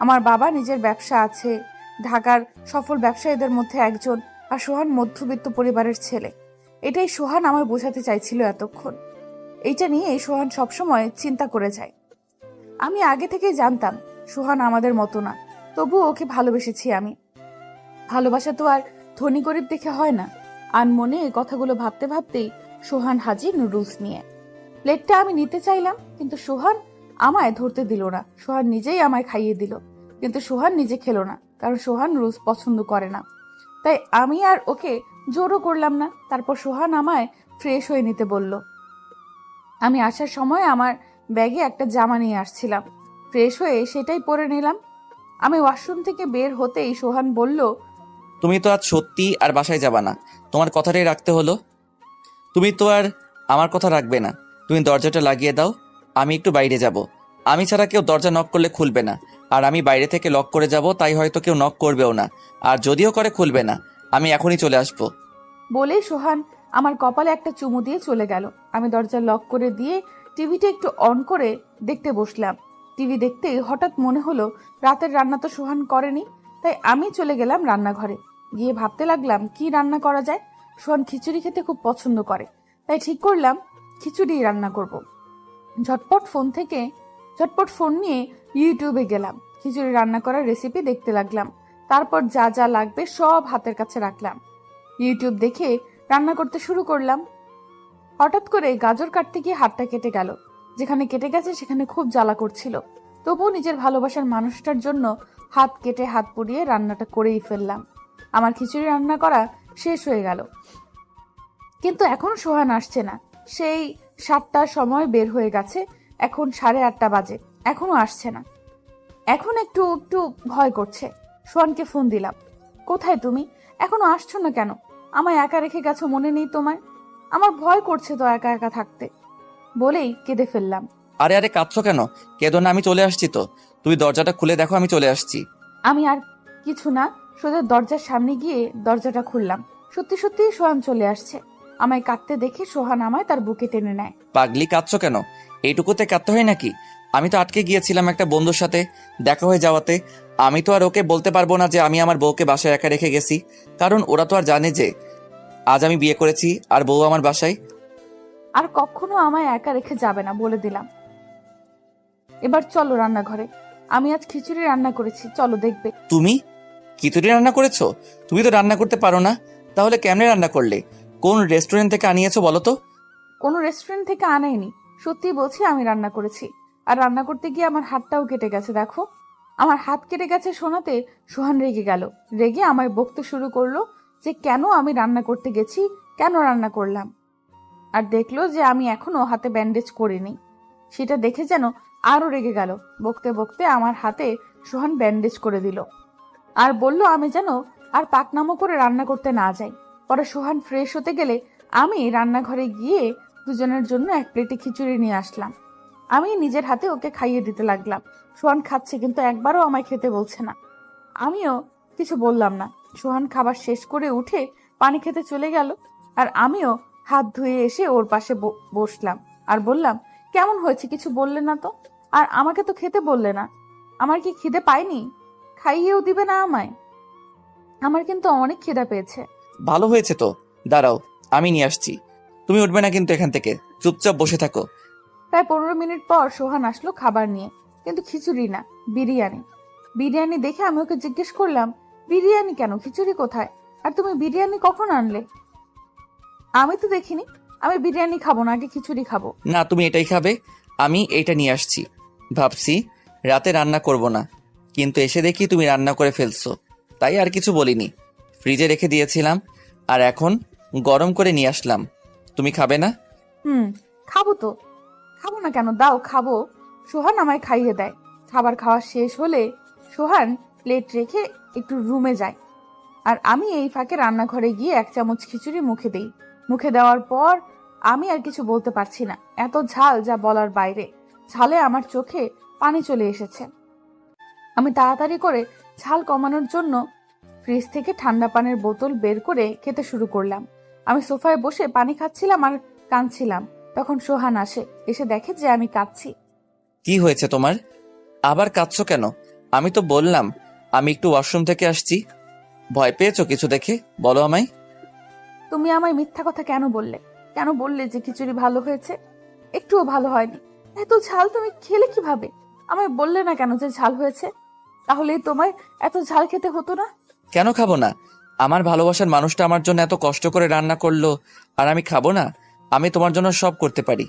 আমার বাবা নিজের ব্যবসা আছে, ঢাকার সফল ব্যবসায়ীদের মধ্যে একজন, আর সোহান মধ্যবিত্ত পরিবারের ছেলে। এটাই সোহান আমায় বোঝাতে চাইছিল এতক্ষণ। এইটা নিয়ে সোহান সবসময় চিন্তা করে যায়। আমি আগে থেকেই জানতাম সোহান আমাদের মতো না, তবুও ওকে ভালোবেসেছি আমি। ভালোবাসা তো আর ধনী গরিব দেখে হয় না। আনমনে এই কথাগুলো ভাবতে ভাবতেই সোহান হাজির নুডলস নিয়ে। প্লেটটা আমি নিতে চাইলাম, কিন্তু সোহান আমায় ধরতে দিল না। সোহান নিজেই আমায় খাইয়ে দিল, কিন্তু সোহান নিজে খেলো না, কারণ সোহান নুডলস পছন্দ করে না। তাই আমি আর ওকে জোরও করলাম না। তারপর সোহান আমায় ফ্রেশ হয়ে নিতে বলল। আমি আসার সময় আমার ব্যাগে একটা জামা নিয়ে আসছিলাম, ফ্রেশ হয়ে সেটাই পরে নিলাম। আমি ওয়াশরুম থেকে বের হতেই সোহান বলল, তুমি তো আজ সত্যি আর বাসায় যাবা না, তোমার কথাটাই রাখতে হলো। তুমি তো আর আমার কথা রাখবে না। তুমি দরজাটা লাগিয়ে দাও, আমি একটু বাইরে যাব। আমি ছাড়া কেউ দরজা নক করলে খুলবে না, আর আমি বাইরে থেকে লক করে যাব, তাই হয়তো কেউ নক করবেও না, আর যদিও করে খুলবে না। আমি এখনই চলে আসবো। বলেই সোহান আমার কপালে একটা চুমু দিয়ে চলে গেল। আমি দরজা লক করে দিয়ে টিভিটা একটু অন করে দেখতে বসলাম। টিভি দেখতেই হঠাৎ মনে হলো রাতের রান্না তো সোহান করেনি, তাই আমি চলে গেলাম রান্নাঘরে। গিয়ে ভাবতে লাগলাম কি রান্না করা যায়। সোহান খিচুড়ি খেতে খুব পছন্দ করে, তাই ঠিক করলাম খিচুড়ি রান্না করব। ঝটপট ফোন নিয়ে ইউটিউবে গেলাম, খিচুড়ি রান্না করার রেসিপি দেখতে লাগলাম। তারপর যা যা লাগবে সব হাতের কাছে রাখলাম, ইউটিউব দেখে রান্না করতে শুরু করলাম। হঠাৎ করে গাজর কাটতে গিয়ে হাতটা কেটে গেল। যেখানে কেটে গেছে সেখানে খুব জ্বালা করছিল, তবুও নিজের ভালোবাসার মানুষটার জন্য হাত কেটে হাত পুড়িয়ে রান্নাটা করেই ফেললাম। আমার খিচুড়ি রান্না করা শেষ হয়ে গেল, কিন্তু এখনো সোহান আসছে না। সেই 7টার সময় বের হয়ে গেছে, এখন 8:30 বাজে, এখনো আসছে না। এখন একটু একটু ভয় করছে। সোহানকে ফোন দিলাম, কোথায় তুমি? এখনো আসছো না কেন? আমায় একা রেখে গেছো, মনে নেই তোমার? আমার ভয় করছে তো একা একা থাকতে, বলেই কেঁদে ফেললাম। আরে আরে, কাঁদছো কেন? কেঁদো না, আমি চলে আসছি তো। তুমি দরজাটা খুলে দেখো, আমি চলে আসছি। আমি আর কিছু না, সোজা দরজার সামনে গিয়ে দরজাটা খুললাম। সত্যি সত্যি সোহান চলে আসছে। আমায় কাঁদতে দেখে সোহান আমায় তার বুকে টেনে নেয়। পাগলি, কাঁদছো কেন? এইটুকুতে কাঁদতে হয় নাকি? আমি তো আটকে গিয়েছিলাম একটা বন্ধুর সাথে দেখা হয়ে যাওয়াতে। আমি তো আর ওকে বলতে পারবো না যে আমি আমার বউকে বাসায় একা রেখে গেছি, কারণ ওরা তো আর জানে যে আজ আমি বিয়ে করেছি আর বউ আমার বাসায়। আর কখনো আমায় একা রেখে যাবে না, বলে দিলাম। এবার চলো রান্নাঘরে, আমি আজ খিচুড়ি রান্না করেছি, চলো দেখবে। তুমি খিচুড়ি রান্না করেছো? তুমি তো রান্না করতে পারো না, তাহলে কেমনে রান্না করলে? কোন রেস্টুরেন্ট থেকে আনিয়েছো বলো তো? কোনো রেস্টুরেন্ট থেকে আনাইনি, সত্যি বলছি আমি রান্না করেছি। আর রান্না করতে গিয়ে আমার হাতটাও কেটে গেছে, দেখো। আমার হাত কেটে গেছে শোনাতে সোহান রেগে গেল। রেগে আমায় বকতে শুরু করলো যে কেন আমি রান্না করতে গেছি, কেন রান্না করলাম। আর দেখলো যে আমি এখনো হাতে ব্যান্ডেজ করিনি, সেটা দেখে যেন আরো রেগে গেল। বকতে বকতে আমার হাতে সোহান ব্যান্ডেজ করে দিল, আর বলল আমি যেন আর পাকনামো করে রান্না করতে না যাই। পরে সোহান ফ্রেশ হতে গেলে আমি রান্নাঘরে গিয়ে দুজনের জন্য এক প্লেটে খিচুড়ি নিয়ে আসলাম। আমি নিজের হাতে ওকে খাইয়ে দিতে লাগলাম। সোহান খাচ্ছে, কিন্তু একবারও আমায় খেতে বলছে না। আমিও কিছু বললাম না। সোহান খাবার শেষ করে উঠে পানি খেতে চলে গেল, আর আমিও হাত ধুয়ে এসে ওর পাশে বসলাম আর বললাম, কেমন হয়েছে? কিছু বললে না তো, আর আমাকে তো খেতে বললে না। আমার কি খিদে পায়নি? খাইয়েও দিবে না আমায়? আমার কিন্তু অনেক খিদা পেয়েছে। ভালো হয়েছে তো, দাঁড়াও আমি নিয়ে আসছি। তুমি উঠবে না কিন্তু এখান থেকে, চুপচাপ বসে থাকো। প্রায় 15 মিনিট পর সোহান আসলো খাবার নিয়ে, কিন্তু খিচুড়ি না, বিরিয়ানি। বিরিয়ানি দেখে আমি ওকে জিজ্ঞেস করলাম, বিরিয়ানি কেন, খিচুড়ি কোথায়? আর তুমি বিরিয়ানি কখন আনলে? আমি তো দেখিনি। আমি বিরিয়ানি খাবো না, আগে খিচুড়ি খাবো। না, তুমি এটাই খাবে। আমি এইটা নিয়ে আসছি। ভাবছি রাতে রান্না করব না, কিন্তু এসে দেখি তুমি রান্না করে ফেলছো, তাই আর কিছু বলিনি। ফ্রিজে রেখে দিয়েছিলাম, আর এখন গরম করে নিয়ে আসলাম। তুমি খাবে না? খাবো তো, খাবো না কেন, দাও খাবো। সোহান আমায় খাইয়ে দেয়। খাবার খাওয়া শেষ হলে সোহান প্লেট রেখে একটু রুমে যায়, আর আমি এই ফাঁকে রান্নাঘরে গিয়ে 1 চামচ খিচুড়ি মুখে দেই। মুখে দেওয়ার পর আমি আর কিছু বলতে পারছি না, এত ঝাল যা বলার বাইরে। ঝালে আমার চোখে পানি চলে এসেছে। আমি তাড়াতাড়ি করে ঝাল কমানোর জন্য ফ্রিজ থেকে ঠান্ডা পানির বোতল বের করে খেতে শুরু করলাম। আমি সোফায় বসে পানি খাচ্ছিলাম আর কাঁদছিলাম। তখন সোহান আসে, এসে দেখে যে আমি কাঁদছি। কি হয়েছে তোমার? আবার কাঁদছো কেন? আমি তো বললাম আমি একটু ওয়াশরুম থেকে আসছি। ভয় পেয়েছো কিছু দেখে? বলো আমায়। তুমি আমায় মিথ্যা কথা কেন বললে? কেন বললে যে খিচুড়ি ভালো হয়েছে? একটুও ভালো হয়নি। এত ঝাল তুমি খেলে কিভাবে? আমায় বললে না কেন যে ঝাল হয়েছে? তাহলে তোমায় এত ঝাল খেতে হতো না। কেন খাবো না? আমার ভালোবাসার মানুষটা আমার জন্য এত কষ্ট করে রান্না করলো, আর আমি খাবো না? আমি তোমার জন্য সব করতে পারি।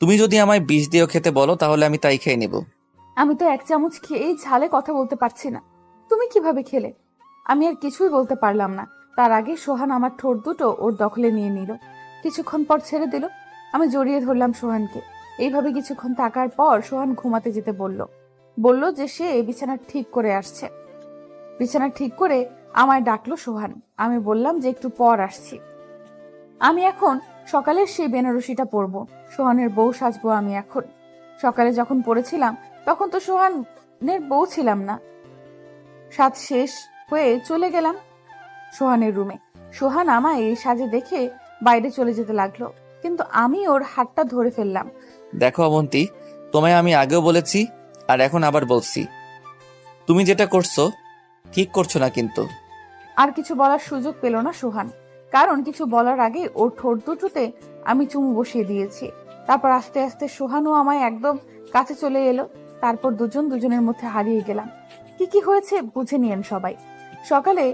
তুমি যদি আমায় বিষ দিয়েও খেতে বলো তাহলে আমি তাই খেয়ে নেব। আমি তো এক চামচ খেয়েই ঝালে কথা বলতে পারছি না। তুমি কিভাবে খেলে? আমি আর কিছুই বলতে পারলাম না। তার আগে সোহান আমার ঠোঁট দুটো ওর দখলে নিয়ে নিল। কিছুক্ষণ পর ছেড়ে দিল। আমি জড়িয়ে ধরলাম সোহানকে। এইভাবে কিছুক্ষণ থাকার পর সোহান ঘুমাতে যেতে বলল। বলল যে সে বিছানা ঠিক করে আসছে। বিছানা ঠিক করে আমায় ডাকলো সোহান। আমি বললাম যে একটু পর আসছি। আমি এখন সকালের সেই বেনারসিটা পরবো। সোহানের বউ সাজবো আমি এখন। সকালে যখন পড়েছিলাম তখন তো সোহানের বউ ছিলাম না। সাজ শেষ হয়ে চলে গেলাম সোহানের রুমে। সোহান আমায় এই সাজে দেখে বাইরে চলে যেতে লাগলো, কিন্তু আমি ওর হাতটা ধরে ফেললাম। দেখো অবন্তী, তোমায় আমি আগেও বলেছি আর এখন আবার বলছি, তুমি যেটা করছো ঠিক করছো না কিন্তু। আর কিছু বলার সুযোগ পেল না সোহান, কারণ কিছু বলার আগে ওর ঠোঁট দুটোতে আমি চুমু বসিয়ে দিয়েছি। তারপর আস্তে আস্তে সোহানও আমায় একদম কাছে চলে এলো। তারপর দুজন দুজনের মধ্যে হারিয়ে গেলাম। কি কি হয়েছে বুঝে নিয়েন সবাই। সকালে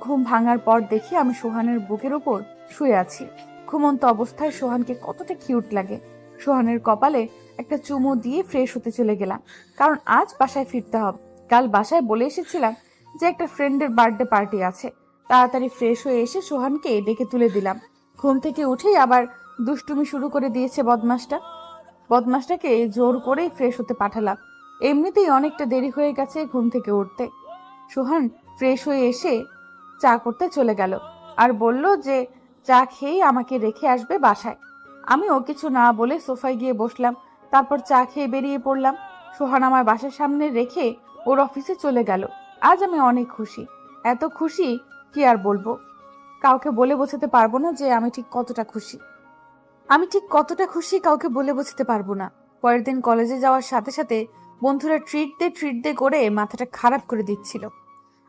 ঘুম ভাঙার পর দেখি আমি সোহানের বুকের উপর শুয়ে আছি। ঘুমন্ত অবস্থায় সোহানকে কতটা কিউট লাগে। সোহানের কপালে একটা চুমু দিয়ে ফ্রেশ হতে চলে গেলাম, কারণ আজ বাসায় ফিরতে হবে। কাল বাসায় বলে এসেছিলাম যে একটা ফ্রেন্ডের বার্থডে পার্টি আছে। তাড়াতাড়ি ফ্রেশ হয়ে এসে সোহানকে ডেকে তুলে দিলাম। ঘুম থেকে উঠেই আবার দুষ্টুমি শুরু করে দিয়েছে বদমাসটাকে জোর করেই ফ্রেশ হতে পাঠালাম। এমনিতেই অনেকটা দেরি হয়ে গেছে ঘুম থেকে উঠতে। সোহান ফ্রেশ হয়ে এসে চা করতে চলে গেল আর বলল যে চা খেয়েই আমাকে রেখে আসবে বাসায়। আমিও কিছু না বলে সোফায় গিয়ে বসলাম। তারপর চা খেয়ে বেরিয়ে পড়লাম। সোহান আমার বাসার সামনে রেখে ওর অফিসে চলে গেল। আজ আমি অনেক খুশি। এত খুশি কি আর বলবো। কাউকে বলে বোঝাতে পারবো না যে আমি ঠিক কতটা খুশি। কাউকে বলে বোঝাতে পারবো না। পরের দিন কলেজে যাওয়ার সাথে সাথে বন্ধুরা ট্রিট দে করে মাথাটা খারাপ করে দিচ্ছিল।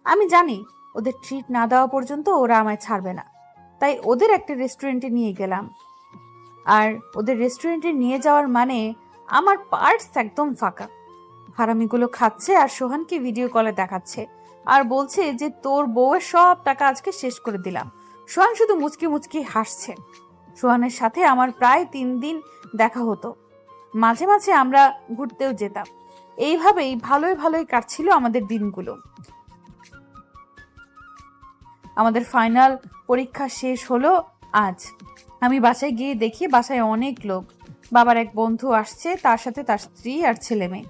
আমি জানি ওদের ট্রিট না দেওয়া পর্যন্ত ওরা আমায় ছাড়বে না। তাই ওদের একটা রেস্টুরেন্টে নিয়ে গেলাম। আর ওদের রেস্টুরেন্টে নিয়ে যাওয়ার মানে আমার পার্স একদম ফাঁকা। হারামিগুলো খাচ্ছে আর সোহানকে ভিডিও কলে দেখাচ্ছে আর বলছে যে তোর বউয়ের সব টাকা আজকে শেষ করে দিলাম। সোহান শুধু মুচকি মুচকি হাসছে। সোহানের সাথে আমার প্রায় 3 দিন দেখা হতো। মাঝে মাঝে আমরা ঘুরতেও যেতাম। এইভাবেই ভালোই ভালোই কাটছিল আমাদের দিনগুলো। আমাদের ফাইনাল পরীক্ষা শেষ হলো আজ। আমি বাসায় গিয়ে দেখি বাসায় অনেক লোক। বাবার এক বন্ধু আসছে, তার সাথে তার স্ত্রী আর ছেলে মেয়ে।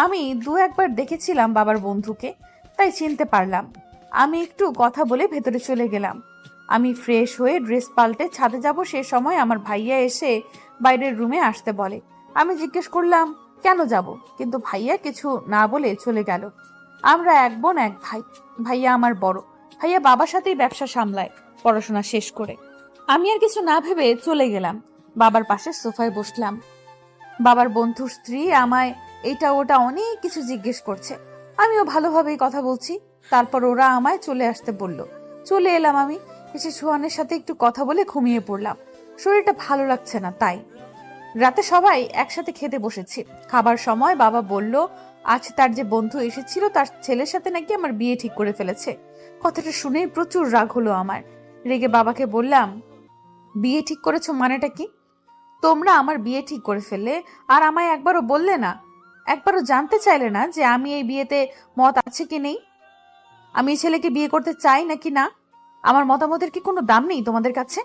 আমি 2-1 বার দেখেছিলাম বাবার বন্ধুকে, তাই চিনতে পারলাম। আমি একটু কথা বলে ভেতরে চলে গেলাম। আমি ফ্রেশ হয়ে ড্রেস পাল্টে ছাদে যাব, সে সময় আমার ভাইয়া এসে বাইরের রুমে আসতে বলে। আমি জিজ্ঞেস করলাম কেন যাব, কিন্তু ভাইয়া কিছু না বলে চলে গেল। আমরা এক বোন এক ভাই। ভাইয়া আমার বড়। ভাইয়া বাবার সাথেই ব্যবসা সামলায় পড়াশোনা শেষ করে। আমি আর কিছু না ভেবে চলে গেলাম। বাবার পাশে সোফায় বসলাম। বাবার বন্ধুর স্ত্রী আমায় এটা ওটা অনেক কিছু জিজ্ঞেস করছে। আমিও ভালোভাবেই কথা বলছি। তারপর ওরা আমায় চলে আসতে বলল। চলে এলাম আমি। এসে সোহানের সাথে একটু কথা বলে ঘুমিয়ে পড়লাম। শরীরটা ভালো লাগছে না তাই। রাতে সবাই একসাথে খেতে বসেছি। খাবার সময় বাবা বলল আজ তার যে বন্ধু এসেছিল তার ছেলের সাথে নাকি আমার বিয়ে ঠিক করে ফেলেছে। কথাটা শুনেই প্রচুর রাগ হলো আমার। রেগে বাবাকে বললাম, বিয়ে ঠিক করেছো মানেটা কি? তোমরা আমার বিয়ে ঠিক করে ফেললে আর আমায় একবারও বললে না, একবারও জানতে চাইলে না যে আমি এই বিয়েতে মত আছে কি নেই, আমি এই ছেলেকে বিয়ে করতে চাই নাকি না। আমার মতামতের কি কোনো দাম নেই তোমাদের কাছে?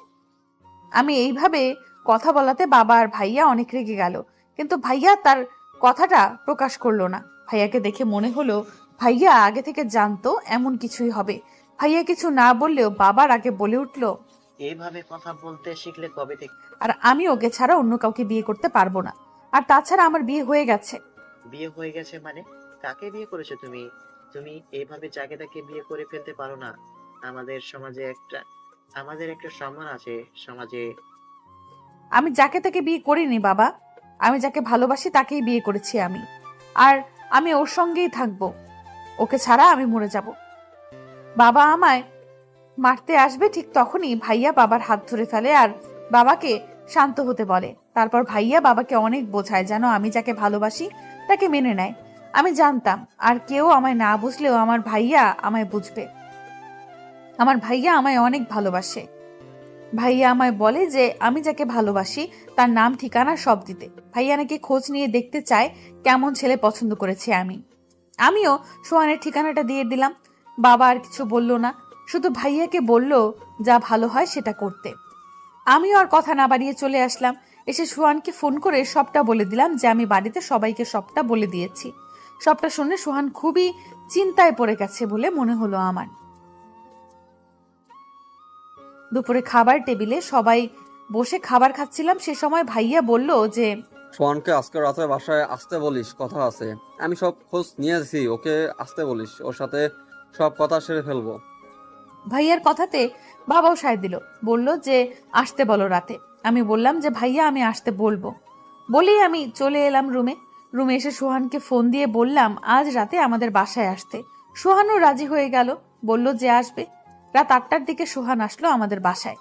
আমি এইভাবে কথা বলাতে বাবা আর ভাইয়া অনেক রেগে গেল, কিন্তু ভাইয়া তার কথাটা প্রকাশ করলো না। ভাইয়াকে দেখে মনে হলো ভাইয়া আগে থেকে জানতো এমন কিছুই হবে। ভাইয়া কিছু না বললেও বাবার আগে বলে উঠলো, এইভাবে কথা বলতে শিখলে কবে থেকে? আর আমি ওকে ছাড়া অন্য কাউকে বিয়ে করতে পারবো না। আর তাছাড়া আমার বিয়ে হয়ে গেছে। বিয়ে হয়ে গেছে মানে? কাকে বিয়ে করেছো তুমি? তুমি এইভাবে যাকে তাকে বিয়ে করে ফেলতে পারো না। আমাদের সমাজে আমাদের একটা সম্মান আছে সমাজে। আমি যাকে তাকে বিয়ে করিনি বাবা। আমি যাকে ভালোবাসি তাকেই বিয়ে করেছি আমি। আর আমি ওর সঙ্গেই থাকবো। ওকে ছাড়া আমি মরে যাব। বাবা আমায় মারতে আসবে ঠিক তখনই ভাইয়া বাবার হাত ধরে ফেলে আর বাবাকে শান্ত হতে বলে। তারপর ভাইয়া বাবাকে অনেক বোঝায় যেন আমি যাকে ভালোবাসি তাকে মেনে নেয়। আমি জানতাম আর কেউ আমায় না বুঝলেও আমার ভাইয়া আমায় বুঝবে। আমার ভাইয়া আমায় অনেক ভালোবাসে। ভাইয়া আমায় বলে যে আমি যাকে ভালোবাসি তার নাম ঠিকানা সব দিতে। ভাইয়া নাকি খোঁজ নিয়ে দেখতে চায় কেমন ছেলে পছন্দ করেছি আমি। আমিও সোহানের ঠিকানাটা দিয়ে দিলাম। বাবা আর কিছু বলল না, শুধু ভাইয়াকে বলল যা ভালো হয় সেটা করতে। আমিও আর কথা না বাড়িয়ে চলে আসলাম। এসে সোহানকে ফোন করে সবটা বলে দিলাম যে আমি বাড়িতে সবাইকে সবটা বলে দিয়েছি। সবটা শুনে সোহান খুবই চিন্তায় পড়ে গেছে বলে মনে হলো আমার। দুপুরে খাবার টেবিলে সবাই বসে খাবার খাচ্ছিলাম, সে সময় ভাইয়া বলল যে সোহানকে আজকে রাতে বাসায় আসতে বলিস, কথা আছে। আমি সব খোঁজ নিয়েছি, ওকে আসতে বলিস, ওর সাথে সব কথা সেরে ফেলবো। ভাইয়ার কথাতে বাবাও সায় দিল, বলল যে আসতে বলো রাতে। আমি বললাম যে ভাইয়া আমি আসতে বলবো। বলেই আমি চলে এলাম রুমে এসে সোহানকে ফোন দিয়ে বললাম আজ রাতে আমাদের বাসায় আসতে। সোহানও রাজি হয়ে গেল, বলল যে আসবে। রাত 8টার দিকে সোহান আসলো আমাদের বাসায়।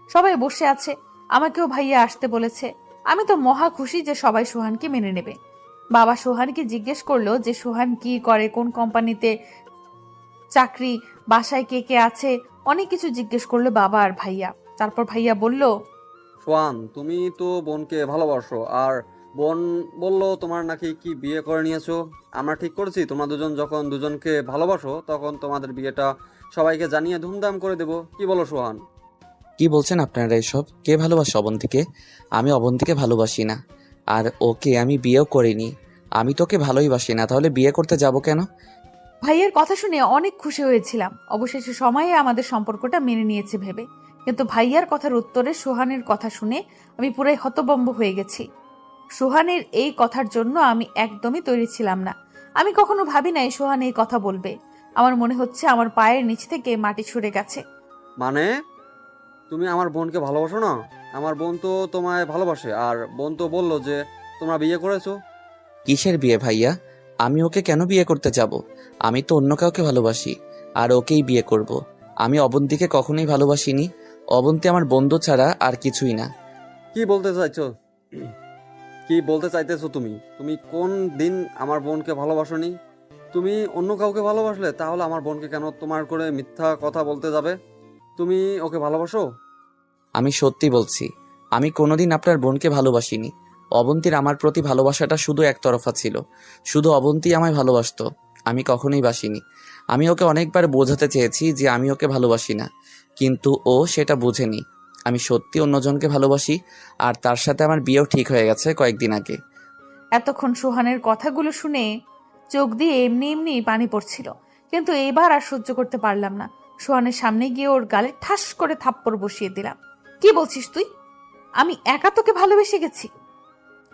সবাই বসে আছে, আমাকেও ভাইয়া আসতে বলেছে। আমি তো মহা খুশি যে সবাই সোহানকে মেনে নেবে। বাবা সোহানকে জিজ্ঞেস করলো যে সোহান কি করে, কোন কোম্পানিতে চাকরি, বাসায় কে কে আছে, অনেক কিছু জিজ্ঞেস করলো বাবা আর ভাইয়া। তারপর ভাইয়া বলল সোহান, তুমি তো বোনকে ভালোবাসো, আর বোন বলল তোমার নাকি কি বিয়ে করে নিয়েছো। আমরা ঠিক করেছি তোমরা দুজন যখন দুজনকে ভালোবাসো তখন তোমাদের বিয়েটা সবাইকে জানিয়ে ধুমধাম করে দেবো। কি বলো সোহান? কি বলছেন আপনারা এসব? কে ভালোবাসে অবন্তীকে? আমি অবন্তীকে ভালোবাসি না, আর ওকে আমি বিয়েও করিনি। আমি তোকে ভালোই বাসি না, তাহলে বিয়ে করতে যাব কেন? ভাইয়ের কথা শুনে অনেক খুশি হয়েছিলাম। অবশেষে সময়ে আমাদের সম্পর্কটা মেনে নিয়েছে ভেবে। কিন্তু ভাইয়ার কথার উত্তরে সোহানের কথা শুনে আমি পুরাই হতভম্ব হয়ে গেছি। সোহানের এই কথার জন্য আমি একদমই তৈরি ছিলাম না। আমি কখনো ভাবি নাই সোহান এই কথা বলবে। আমার মনে হচ্ছে আমার পায়ের নিচ থেকে মাটি সরে গেছে। মানে তুমি আমার বোনকে ভালোবাসো না? আমার বোন তো তোমায় ভালোবাসে, আর বোন তো বললো যে তোমরা বিয়ে করেছো। কিসের বিয়ে ভাইয়া? আমি ওকে কেন বিয়ে করতে যাব? আমি তো অন্য কাউকে ভালোবাসি, আর ওকেই বিয়ে করব। আমি অবন্তীকে কখনোই ভালোবাসিনি। অবন্তী আমার বন্ধু ছাড়া আর কিছুই না। কি বলতে চাইছো? কি বলতে চাইতেছো তুমি? তুমি কোন দিন আমার বোনকে ভালোবাসোনি? তুমি অন্য কাউকে ভালোবাসলে তাহলে আমার বোনকে কেন তোমার করে মিথ্যা কথা বলতে যাবে? তুমি ওকে ভালোবাসো? আমি সত্যি বলছি, আমি কোনোদিন আপনার বোনকে ভালোবাসিনি। অবন্তীর আমার প্রতি ভালোবাসাটা শুধু একতরফা ছিল। শুধু অবন্তী আমায় ভালোবাসতো, আমি কখনোই বাসিনি। আমি ওকে অনেকবার বোঝাতে চেয়েছি যে আমি ওকে ভালোবাসি না, কিন্তু ও সেটা বুঝেনি। আমি সত্যি অন্যজনকে ভালোবাসি, আর তার সাথে আমার বিয়েও ঠিক হয়ে গেছে কয়েকদিন আগে। এতক্ষণ সোহানের কথাগুলো শুনে চোখ দিয়ে এমনি এমনি পানি পড়ছিল, কিন্তু এবার আর সহ্য করতে পারলাম না। সোহানের সামনে গিয়ে ওর গালে ঠাস করে থাপ্পড় বসিয়ে দিলাম। কি বলছিস তুই? আমি একা তোকে ভালোবেসে গেছি?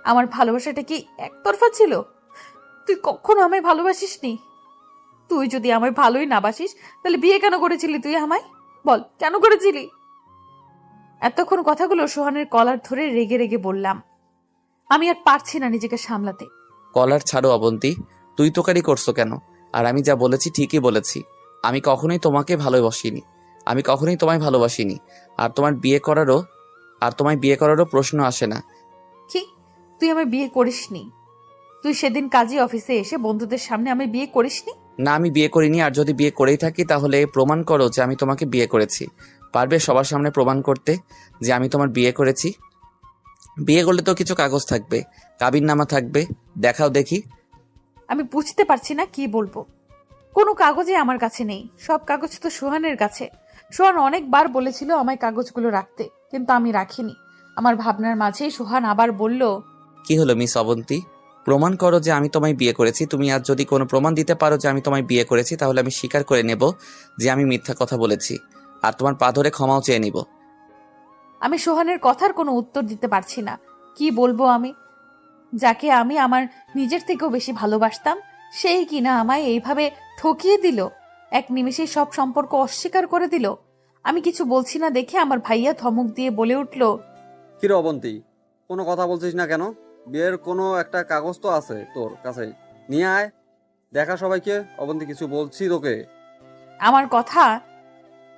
আমার ভালোবাসাটা কি একতরফা ছিল? তুই কখনো আমায় ভালোবাসিসনি। তুই যদি আমায় ভালোই না বাসিস তাহলে বিয়ে কেন করেছিলি তুই আমায়? বল কেন করেছিলি? এতক্ষণ কথাগুলো সোহানের কলার ধরে রেগে রেগে বললাম। আমি আর পারছি না নিজেকে সামলাতে। কলার ছাড়ো অবন্তী, তুই তোকারি করছো কেন? আর আমি যা বলেছি ঠিকই বলেছি। আমি কখনোই তোমাকে ভালোবাসিনি, আমি কখনোই তোমায় ভালোবাসিনি। আর তোমায় বিয়ে করারও প্রশ্ন আসে না। কি? তুই আমায় বিয়ে করিসনি? তুই সেদিন কাজী অফিসে এসে বন্ধুদের সামনে আমায় বিয়ে করিসনি? না, আমি বিয়ে করিনি। আর যদি বিয়ে করেই থাকি তাহলে প্রমাণ করো যে আমি তোমাকে বিয়ে করেছি। পারবে সবার সামনে প্রমাণ করতে যে আমি তোমার বিয়ে করেছি? বিয়ে করলে তো কিছু কাগজ থাকবে, কাবিননামা থাকবে, দেখাও দেখি। আমি বুঝতে পারছি না কি বলবো। কোনো কাগজই আমার কাছে নেই, সব কাগজ তো সোহানের কাছে। সোহান অনেকবার বলেছিল আমায় কাগজগুলো রাখতে, কিন্তু আমি রাখিনি। আমার ভাবনার মাঝেই সোহান আবার বলল, কি হলো মিস অবন্তী? প্রমাণ করো যে আমি তোমায় বিয়ে করেছি। তুমি আজ যদি কোনো প্রমাণ দিতে পারো যে আমি তোমায় বিয়ে করেছি, তাহলে আমি স্বীকার করে নেব যে আমি মিথ্যা কথা বলেছি, আর তোমার পা ধরে ক্ষমাও চেয়ে নিব। আমি সোহানের কথার কোনো উত্তর দিতে পারছি না। কি বলবো আমি? যাকে আমি আমার নিজের থেকেও বেশি ভালোবাসতাম, সেই কিনা আমায় এইভাবে ঠকিয়ে দিল। এক নিমেষেই সব সম্পর্ক অস্বীকার করে দিল। আমি কিছু বলছি না দেখে আমার ভাইয়া ধমক দিয়ে বলে উঠল, কিরে অবন্তী, কোনো কথা বলছিস না কেন? বিয়ের কোনো একটা কাগজ তো আছে তোর কাছে, নিয়ে আয়, দেখা সবাইকে। অবন্তী কিছু বলছি তোকে।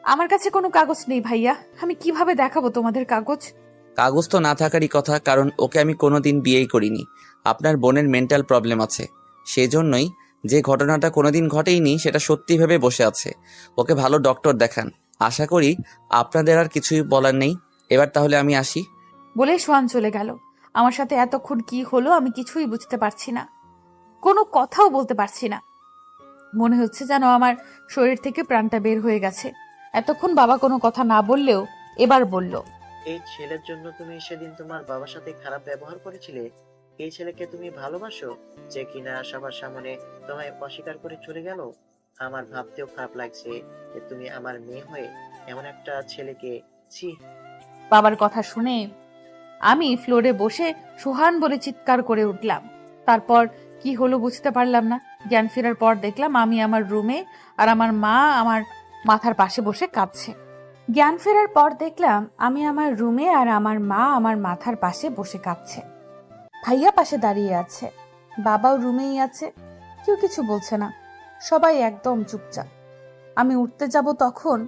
আমার কাছে কোনো কাগজ নেই ভাইয়া, আমি কিভাবে দেখাবো তোমাদের কাগজ? কাগজ তো না থাকারই কথা, কারণ ওকে আমি কোনোদিন বিয়েই করিনি। আপনার বোনের মেন্টাল প্রবলেম আছে, সেই জন্যই যে ঘটনাটা কোনোদিন ঘটেইনি সেটা সত্যি ভেবে বসে আছে। ওকে ভালো ডক্টর দেখান। আশা করি আপনাদের আর কিছুই বলার নেই। এবার তাহলে আমি আসি। বলে সোহান চলে গেল। আমার সাথে এতক্ষণ কি হলো আমি কিছুই বুঝতে পারছি না, কোনো কথাও বলতে পারছি না। মনে হচ্ছে যেন আমার শরীর থেকে প্রাণটা বের হয়ে গেছে। এতক্ষণ বাবা কোনো কথা না বললেও এবার বলল। এই ছেলের জন্য তুমি সেদিন তোমার বাবার সাথে খারাপ ব্যবহার করেছিলে। এই ছেলেকে তুমি ভালোবাসো, যে কিনা সবার সামনে তোমায় অস্বীকার করে চলে গেল। আমার ভাবতেও খারাপ লাগছে যে তুমি আমার মেয়ে হয়ে এমন একটা ছেলেকে, ছি। বাবার কথা শুনে আমি ফ্লোরে বসে সোহান বলে চিৎকার করে উঠলাম। তারপর কি হলো বুঝতে পারলাম না। জ্ঞান ফেরার পর দেখলাম আমি আমার রুমে আর আমার মা আমার মাথার পাশে বসে কাঁদছে। ভাইয়া পাশে দাঁড়িয়ে আছে, বাবাও রুমেই আছে, কেউ কিছু বলছে না, সবাই একদম চুপচাপ। আমি উঠতে যাব তখন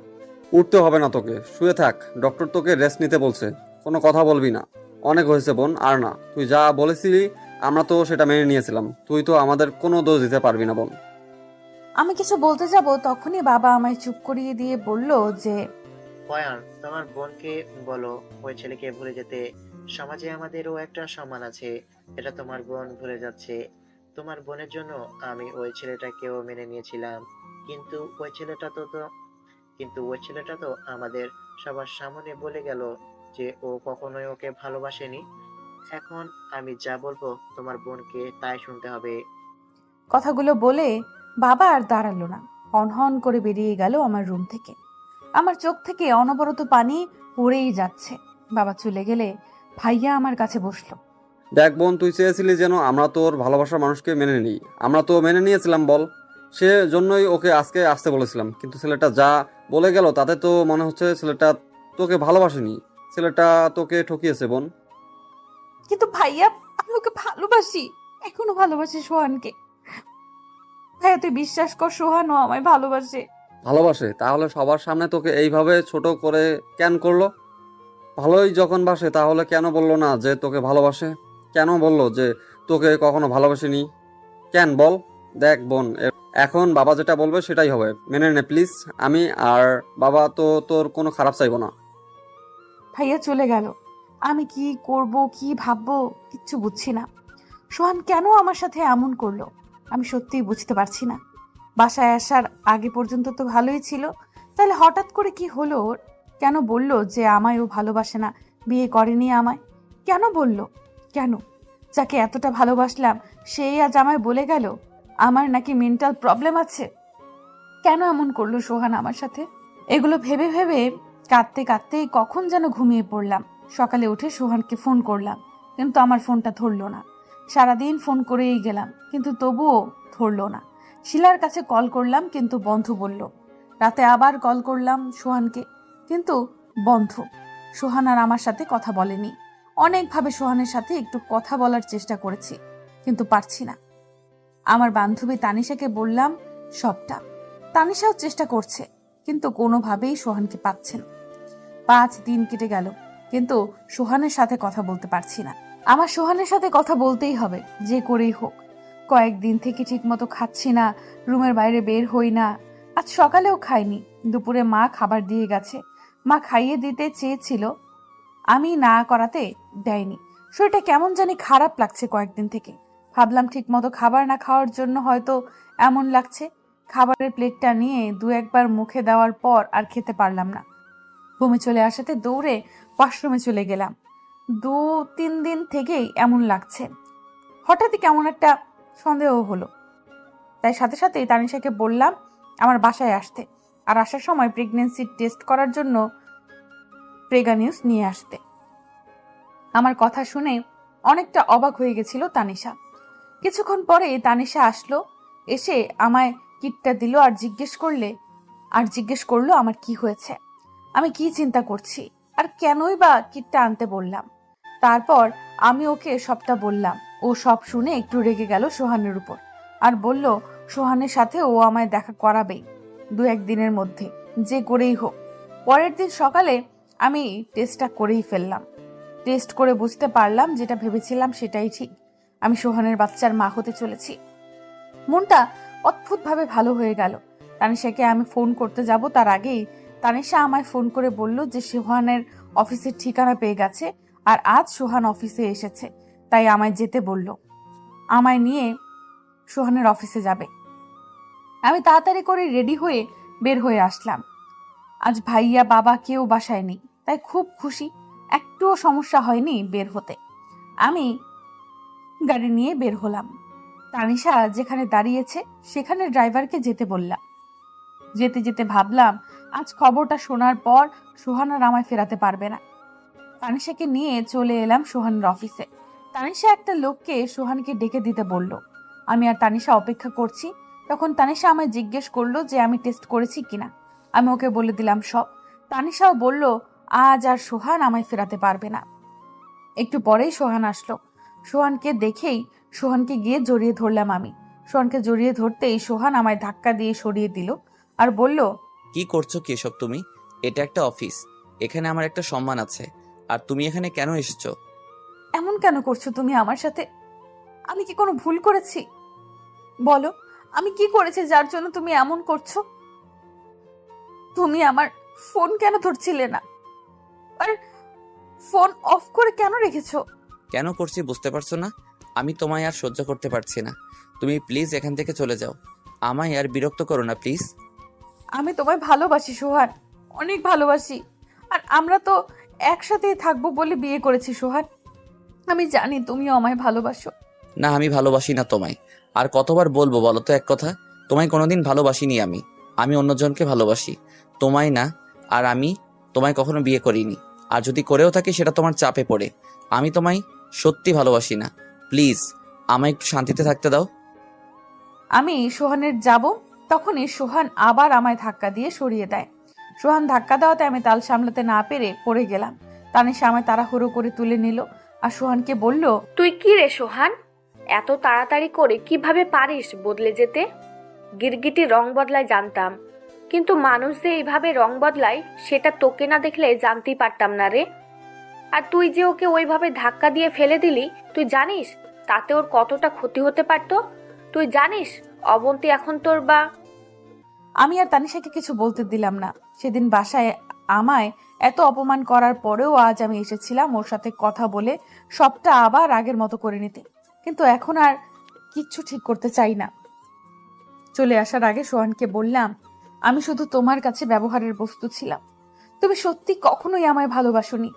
উঠতে হবে না তোকে, শুয়ে থাক। ডক্টর তোকে রেস্ট নিতে বলছে, কোনো কথা বলবি না। অনেক হয়েছে বোন, আর না। তুই যা বলেছিলি আমরা তো সেটা মেনে নিয়েছিলাম। তুই তো আমাদের কোনো দোষ দিতে পারবি না বোন। আমি কিছু বলতে যাব তখনই বাবা আমায় চুপ করিয়ে দিয়ে বলল যে অয়ন, তোমার বোনকে বলো ওই ছেলেকে ভুলে যেতে। সমাজে আমাদেরও একটা সম্মান আছে, এটা তোমার বোন ভুলে যাচ্ছে। তোমার বোনের জন্য আমি ওই ছেলেটাকেও মেনে নিয়েছিলাম, কিন্তু ওই ছেলেটা তো আমাদের সবার সামনে বলে গেল যে ও কখনোই ওকে ভালোবাসেনি। এখন আমি যা বলবো তোমার বোনকে তাই শুনতে হবে। কথাগুলো বলে বাবা আর দাঁড়ালো না, হন করে বেরিয়ে গেল আমার রুম থেকে। আমার চোখ থেকে অনবরত পানি পড়েই যাচ্ছে। বাবা চলে গেলে ভাইয়া আমার কাছে বসলো। দেখ বোন, তুই চেয়েছিলি যেন আমরা তোর ভালোবাসার মানুষকে মেনে নিই। আমরা তো মেনে নিয়েছিলাম বল। সে জন্যই ওকে আজকে আসতে বলেছিলাম, কিন্তু ছেলেটা যা বলে গেল তাতে তো মনে হচ্ছে ছেলেটা তোকে ভালোবাসেনি। ছেলেটা তোকে ঠকিয়েছে বোন। কিন্তু ভাইয়া, আমি ওকে ভালোবাসি, এখনো ভালোবাসি সোহানকে। ভাইয়া তুই বিশ্বাস কর, সোহানও আমায় ভালোবাসে। ভালোবাসে? তাহলে সবার সামনে তোকে এইভাবে ছোট করে কেন করলো? ভালোই যখন বাসে তাহলে কেন বললো না যে তোকে ভালোবাসে? কেন বললো যে তোকে কখনো ভালোবাসেনি? কেন বল? দেখ বোন, এখন বাবা যেটা বলবে সেটাই হবে, মেনে নে প্লিজ। আমি আর বাবা তো তোর কোনো খারাপ চাইবো না। ভাইয়া চলে গেল। আমি কি করব, কি ভাববো কিচ্ছু বুঝছি না। সোহান কেন আমার সাথে এমন করলো আমি সত্যিই বুঝতে পারছি না। বাসায় আসার আগে পর্যন্ত তো ভালোই ছিল, তাহলে হঠাৎ করে কি হলো ওর? কেন বলল যে আমায় ও ভালোবাসে না, বিয়ে করেনি আমায়? কেন বলল? কেন? যাকে এতটা ভালোবাসলাম সেই আজ আমায় বলে গেল আমার নাকি মেন্টাল প্রবলেম আছে। কেন এমন করলো সোহান আমার সাথে? এগুলো ভেবে ভেবে কাঁদতে কাঁদতে কখন যেন ঘুমিয়ে পড়লাম। সকালে উঠে সোহানকে ফোন করলাম, কিন্তু আমার ফোনটা ধরলো না। সারাদিন ফোন করেই গেলাম, কিন্তু তবুও ধরলো না। শিলার কাছে কল করলাম, কিন্তু বন্ধ বলল। রাতে আবার কল করলাম সোহানকে, কিন্তু বন্ধ। সোহান আর আমার সাথে কথা বলেনি। অনেকভাবে সোহানের সাথে একটু কথা বলার চেষ্টা করেছি, কিন্তু পারছি না। আমার বান্ধবী তানিশাকে বললাম সবটা। তানিশাও চেষ্টা করছে, কিন্তু কোনোভাবেই সোহানকে পাচ্ছে না। 5 দিন কেটে গেল, কিন্তু সোহানের সাথে কথা বলতে পারছি না। আমার সোহানের সাথে কথা বলতেই হবে, যে করেই হোক। কয়েকদিন থেকে ঠিকমতো খাচ্ছি না, রুমের বাইরে বের হই না। আজ সকালেও খাইনি। দুপুরে মা খাবার দিয়ে গেছে, মা খাইয়ে দিতে চেয়েছিল, আমি না করাতে দেয়নি। শরীরটা কেমন জানি খারাপ লাগছে কয়েকদিন থেকে। ভাবলাম ঠিকমতো খাবার না খাওয়ার জন্য হয়তো এমন লাগছে। খাবারের প্লেটটা নিয়ে 2-1 বার মুখে দেওয়ার পর আর খেতে পারলাম না। বমি চলে আসাতে দৌড়ে ওয়াশরুমে চলে গেলাম। 2-3 দিন থেকেই এমন লাগছে। হঠাৎই কেমন একটা সন্দেহ হলো, তাই সাথে সাথেই তানিশাকে বললাম আমার বাসায় আসতে, আর আসার সময় প্রেগন্যান্সি টেস্ট করার জন্য প্রেগানিউস নিয়ে আসতে। আমার কথা শুনে অনেকটা অবাক হয়ে গেছিল তানিশা। কিছুক্ষণ পরে তানিশা আসলো, এসে আমায় কিটটা দিল আর জিজ্ঞেস করলো আমার কি হয়েছে, আমি কি চিন্তা করছি, আর কেনই বা কিটটা আনতে বললাম। তারপর আমি ওকে সবটা বললাম। ও সব শুনে একটু রেগে গেল সোহানের উপর। আর বলল সোহানের সাথে ও আমায় দেখা করাবেই 2-1 দিনের মধ্যে, যে করেই হোক। পরের দিন সকালে আমি টেস্টটা করেই ফেললাম। টেস্ট করে বুঝতে পারলাম যেটা ভেবেছিলাম সেটাই ঠিক, আমি সোহানের বাচ্চার মা হতে চলেছি। মনটা অদ্ভুতভাবে ভালো হয়ে গেল। তানিশাকে আমি ফোন করতে যাব তার আগেই তানিশা আমায় ফোন করে বলল যে সোহানের অফিসের ঠিকানা পেয়ে গেছে আর আজ সোহান অফিসে এসেছে, তাই আমায় যেতে বলল। আমায় নিয়ে সোহানের অফিসে যাবে। আমি তাড়াতাড়ি করে রেডি হয়ে বের হয়ে আসলাম। আজ ভাইয়া বাবা কেউ বাসায় নেই, তাই খুব খুশি, একটুও সমস্যা হয়নি বের হতে। আমি গাড়ি নিয়ে বের হলাম। তানিশা যেখানে দাঁড়িয়েছে সেখানে ড্রাইভারকে যেতে বললাম। যেতে যেতে ভাবলাম আজ খবরটা শোনার পর সোহান আর আমায় ফেরাতে পারবে না। তানিশাকে নিয়ে চলে এলাম সোহানের অফিসে। তানিশা একটা লোককে সোহানকে ডেকে দিতে বলল। আমি আর তানিশা অপেক্ষা করছি, তখন তানিশা আমায় জিজ্ঞেস করলো যে আমি টেস্ট করেছি কিনা। আমি ওকে বলে দিলাম সব। তানিশাও বলল আজ আর সোহান আমায় ফেরাতে পারবে না। একটু পরেই সোহান আসলো। সোহানকে দেখেই সোহানকে গিয়ে জড়িয়ে ধরলাম আমি। সোহানকে জড়িয়ে ধরতেই সোহান আমায় ধাক্কা দিয়ে সরিয়ে দিল আর বলল, কি করছো কি এসব তুমি? এটা একটা অফিস, এখানে আমার একটা সম্মান আছে। আর তুমি এখানে কেন এসেছো? এমন কেন করছো তুমি আমার সাথে? আমি কি কোনো ভুল করেছি? বলো, আমি কি করেছি যার জন্য তুমি এমন করছো? তুমি আমার ফোন কেন ধরছিলে না? আর ফোন অফ করে কেন রেখেছো? কেন করছি বুঝতে পারছো না? আমি তোমায় আর সহ্য করতে পারছি না। তুমি প্লিজ এখান থেকে চলে যাও। আমায় আর বিরক্ত করো না প্লিজ। আমি তোমায় ভালোবাসি সোহান, অনেক ভালোবাসি। আর আমরা তো একসাথেই থাকবো বলে বিয়ে করেছি সোহান। আমি জানি তুমিও আমায় ভালোবাসো। না, আমি ভালোবাসি না তোমায়। আর কতবার বলবো বলো তো এক কথা? তোমায় কোনোদিন ভালোবাসিনি আমি। আমি অন্যজনকে ভালোবাসি, তোমায় না। আর আমি তোমায় কখনো বিয়ে করিনি। আর যদি করেও থাকি সেটা তোমার চাপে পড়ে। আমি তোমায় সত্যি ভালোবাসি না। প্লিজ আমায় একটু শান্তিতে থাকতে দাও। আমি সোহানের যাব, তখনই সোহান আবার আমায় ধাক্কা দিয়ে সরিয়ে দেয়। সোহান ধাক্কা দেওয়াতে আমি তাল সামলাতে না পেরে পড়ে গেলাম। তানিশা আমায় তাড়াহুড়ো করে তুলে নিল আর সোহানকে বলল, তুই কি রে সোহান, এত তাড়াতাড়ি করে কিভাবে পারিস বদলে যেতে? গিরগিটি রং বদলায় জানতাম, কিন্তু মানুষ যে এইভাবে রং বদলায় সেটা তোকে না দেখলে জানতেই পারতাম না রে। আর তুই যে ওকে ওইভাবে ধাক্কা দিয়ে ফেলে দিলি, তুই জানিস তাতে ওর কতটা ক্ষতি হতে পারতো? তুই জানিস অবন্তী এখন তোর বা। আমি আর তানিশাকে কিছু বলতে দিলাম না। সেদিন বাসায় আমায় এত অপমান করার পরেও আজ আমি এসেছিলাম ওর সাথে কথা বলে সবটা আবার আগের মতো করে নিতে, কিন্তু এখন আর কিচ্ছু ঠিক করতে চাই না। চলে আসার আগে সোহানকে বললাম, আমি শুধু তোমার কাছে ব্যবহারের বস্তু ছিলাম। তুমি সত্যি কখনোই আমায় ভালোবাসোনি।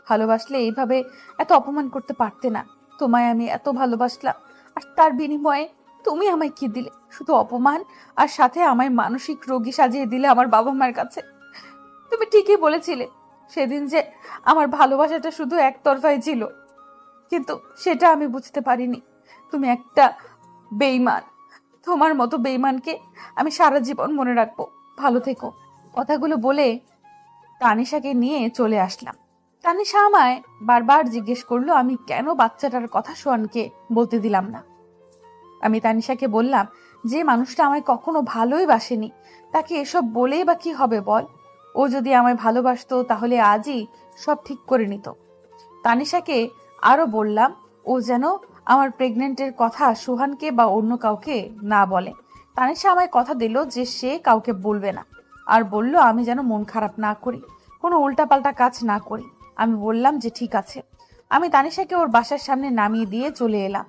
ভালোবাসলে এইভাবে এত অপমান করতে পারতে না। তোমায় আমি এত ভালোবাসলাম, আর তার বিনিময়ে তুমি আমায় কি দিলে? শুধু অপমান, আর সাথে আমায় মানসিক রোগী সাজিয়ে দিলে আমার বাবা মার কাছে। তুমি ঠিকই বলেছিলে সেদিন যে আমার ভালোবাসাটা শুধু একতরফাই ছিল, কিন্তু সেটা আমি বুঝতে পারিনি। তুমি একটা বেঈমান। তোমার মতো বেঈমানকে আমি সারা জীবন মনে রাখবো। ভালো থেকো। কথাগুলো বলে তানিশাকে নিয়ে চলে আসলাম। তানিশা আমায় বারবার জিজ্ঞেস করলো আমি কেন বাচ্চাটার কথা সোহানকে বলতে দিলাম না। আমি তানিশাকে বললাম, যে মানুষটা আমায় কখনো ভালোই বাসেনি তাকে এসব বলেই বা কি হবে বল? ও যদি আমায় ভালোবাসতো তাহলে আজই সব ঠিক করে নিত। তানিশাকে আরো বললাম ও যেন আমার প্রেগনেন্টের কথা সোহানকে বা অন্য কাউকে না বলে। তানিশা আমায় কথা দিল যে সে কাউকে বলবে না, আর বলল আমি যেন মন খারাপ না করি, কোনো উল্টাপাল্টা কাজ না করি। আমি বললাম যে ঠিক আছে। আমি তানিশাকে ওর বাসার সামনে নামিয়ে দিয়ে চলে এলাম।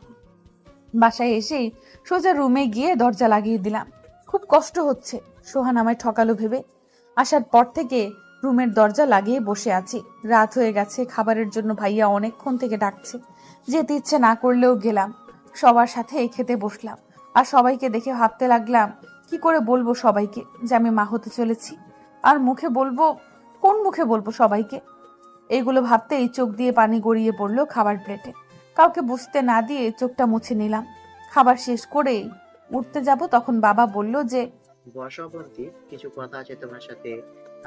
বাসায় এসেই সোজা রুমে গিয়ে দরজা লাগিয়ে দিলাম। খুব কষ্ট হচ্ছে, সোহান আমায় ঠকালো ভেবে। আসার পর থেকে রুমের দরজা লাগিয়ে বসে আছি। রাত হয়ে গেছে, খাবারের জন্য ভাইয়া অনেকক্ষণ থেকে ডাকছে। যেতে ইচ্ছে না করলেও গেলাম। সবার সাথে খেতে বসলাম, আর সবাইকে দেখে ভাবতে লাগলাম কি করে বলবো সবাইকে যে আমি মা হতে চলেছি। আর মুখে বলবো, কোন মুখে বলবো সবাইকে? এইগুলো ভাবতেই চোখ দিয়ে পানি গড়িয়ে পড়লো খাবার প্লেটে। কাউকে বুঝতে না দিয়ে চোখটা মুছে নিলাম। খাবার শেষ করে উঠতে যাব, তখন বাবা বলল যে, বসো অবন্তী, কিছু কথা আছে তোমার সাথে।